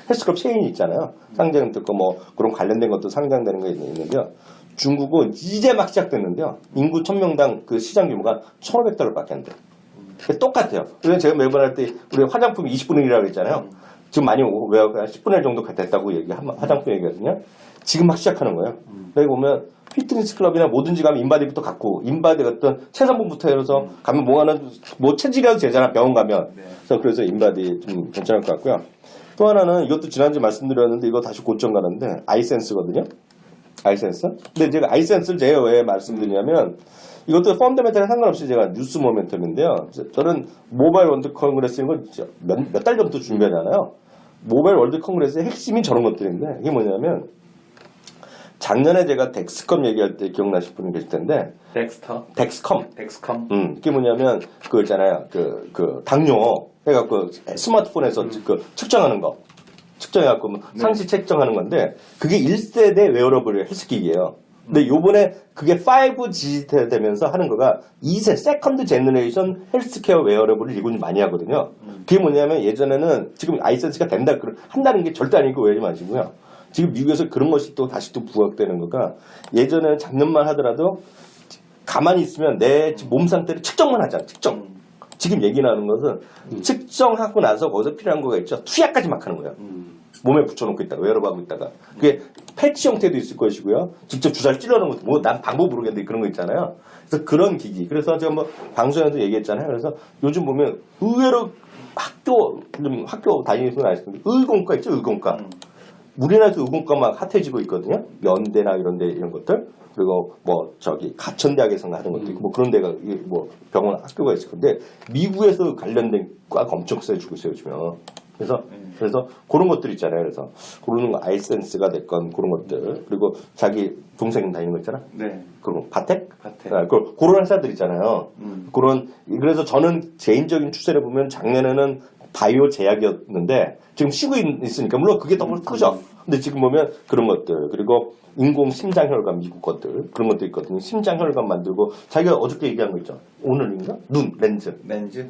헬스클럽 체인이 있잖아요. 상장 듣고 뭐 그런 관련된 것도 상장되는 거 있는데요. 중국은 이제 막 시작됐는데요. 인구 1000명당 그 시장 규모가 1,500달러밖에 안 돼요. 똑같아요. 그래서 제가 매번 할 때 우리 화장품이 20분의 1이라고 했잖아요. 지금 많이 외워서 10분의 1 정도 됐다고 화장품 얘기하거든요. 지금 막 시작하는 거예요. 여기 보면 피트니스 클럽이나 뭐든지 가면 인바디부터 갖고 인바디 어떤 체성분부터 해서 가면 뭐 체질이라도 되잖아 병원 가면. 그래서 인바디 좀 괜찮을 것 같고요. 또 하나는 이것도 지난주에 말씀드렸는데 이거 다시 고점 가는데 아이센스거든요. 아이센스. 근데 제가 아이센스를 제가 왜 말씀드리냐면 이것도 펀더멘탈에 상관없이 제가 뉴스 모멘텀인데요. 저는 모바일 월드 컨그레스 이런 거 몇 달 전부터 준비하잖아요. 모바일 월드 컨그레스의 핵심이 저런 것들인데 이게 뭐냐면 작년에 제가 덱스컴 얘기할 때 기억나실 분이 계실 텐데 덱스컴. 그게 뭐냐면 그거 있잖아요. 그 당뇨 해갖고 스마트폰에서 그 측정하는 거. 측정해갖고 상시 측정하는 건데 그게 1세대 웨어러블 헬스기기예요. 근데 요번에 그게 5G 되면서 하는 거가 2세 세컨드 제너레이션 헬스케어 웨어러블을 이건 많이 하거든요. 그게 뭐냐면 예전에는 지금 아이센스가 한다는 게 절대 아니고 오해하지 마시고요. 지금 미국에서 그런 것이 또 다시 또 부각되는 거가 예전에는 작년만 하더라도 가만히 있으면 내 몸 상태를 측정만 하잖아. 측정. 지금 얘기 나는 것은 측정하고 나서 거기서 필요한 거가 있죠. 투약까지 막 하는 거예요. 몸에 붙여놓고 있다가 웨어러블 하고 있다가 그게 패치 형태도 있을 것이고요. 직접 주사를 찔러놓은 것도 뭐 난 방법 모르겠는데 그런 거 있잖아요. 그래서 그런 기기. 그래서 제가 뭐 방송에도 얘기했잖아요. 그래서 요즘 보면 의외로 학교 다니는 분 아시는데 의공과 있죠. 의공과. 우리나라에서 의공과 막 핫해지고 있거든요. 연대나 이런 데 이런 것들. 그리고 뭐 가천대학에서 하는 것도 있고 뭐 그런 데가 뭐 병원 학교가 있을 건데 미국에서 관련된 과가 엄청 세지고 있어요 요즘에. 그래서 그런 것들 있잖아요. 그래서 그런 거 아이센스가 됐건 그런 것들 그리고 자기 동생 다니는 거 있잖아. 네. 그리고 바텍. 그런 회사들 있잖아요. 그래서 저는 개인적인 추세를 보면 작년에는 바이오 제약이었는데 지금 쉬고 있으니까 물론 그게 더 크죠. 근데 지금 보면 그런 것들 그리고 인공 심장혈관 미국 것들 그런 것도 있거든요. 심장혈관 만들고 자기가 어저께 얘기한 거 있죠. 오늘인가? 눈 렌즈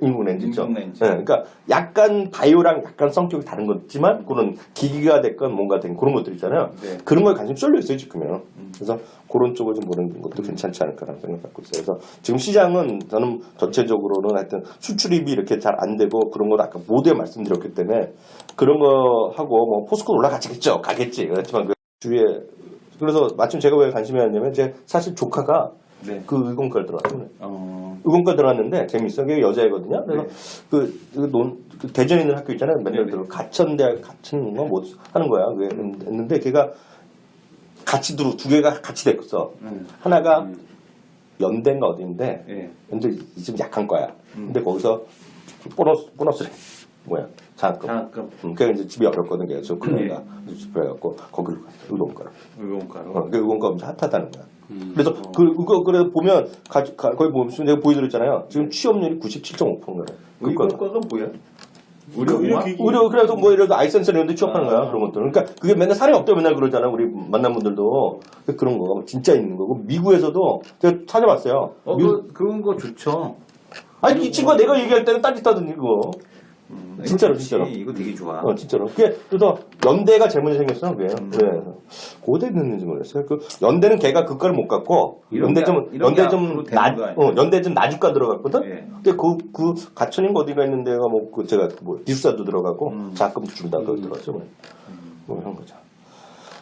인공 렌즈 있죠. 네, 그러니까 약간 바이오랑 약간 성격이 다른 거지만 그런 기기가 됐건 뭔가 된 그런 것들 있잖아요. 네. 그런 거에 관심 쏠려 있어요 지금요. 그래서 그런 쪽을 좀 보는 것도 괜찮지 않을까라는 생각 갖고 있어요. 그래서 지금 시장은 저는 전체적으로는 하여튼 수출입이 이렇게 잘 안 되고 그런 걸 아까 모두에 말씀드렸기 때문에 그런 거 하고 뭐 포스코 올라가겠죠. 가겠지. 그렇지만 그 주위에 그래서 마침 제가 왜 관심이 왔냐면 제 사실 조카가 그 의공과를 들어왔어요. 의공과 들어왔는데 재밌어. 그게 여자애거든요. 그래서 그 대전에 있는 학교 있잖아요. 맨날 들어 가천대학 가천인가 뭐 하는 거야. 했는데 걔가 같이 두 개가 같이 됐어. 하나가 연대인가 어디인데 연대 좀 약한 과야. 근데 거기서 보너스를 뭐야 장학금. 그러니까 이제 집이 어렵거든. 계속 그러니까 그래갖고 거기로 갔어. 의공과로. 그 의공과 엄청 핫하다는 거야. 그래서 그래서 보면 거기 보면 내가 보여드렸잖아요. 지금 취업률이 97.5%인 거예요. 의공과가 뭐야? 의료 그래서 뭐 이래도 아이센스 이런 데 취업하는 거야. 그런 것들. 그러니까 그게 맨날 사람이 없다고 맨날 그러잖아. 우리 만난 분들도 그런 거가 진짜 있는 거고 미국에서도 제가 찾아봤어요. 그런 거 좋죠. 아니 이 친구가 내가 얘기할 때는 딴짓하더니 그거. 진짜로. 이거 되게 좋아. 진짜로. 그래서 연대가 제일 먼저 생겼어. 그게. 고대 됐는지 모르겠어요. 그 연대는 걔가 그과를 못 갔고 연대 좀 나주과 들어갔거든. 근데 그 가천인가 어디가 있는 데가 제가 기숙사도 들어가고 자금도 준다 거 들어갔죠. 뭐 이런 거죠.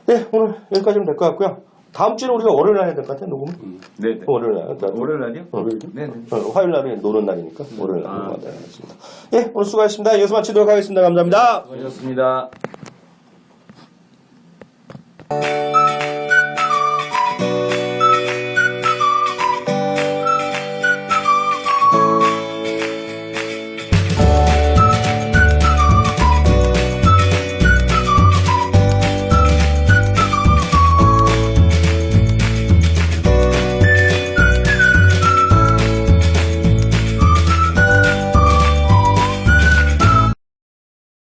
네, 오늘 여기까지면 될 것 같고요. 다음 주에는 우리가 월요일 날 해야 될 것 같아요, 녹음은? 네. 월요일 날. 그러니까 월요일 날이요? 네. 화요일 날은 노는 날이니까 월요일 날 하는 것 같습니다. 예, 오늘 수고하셨습니다. 여기서 마치도록 하겠습니다. 감사합니다. 수고하셨습니다.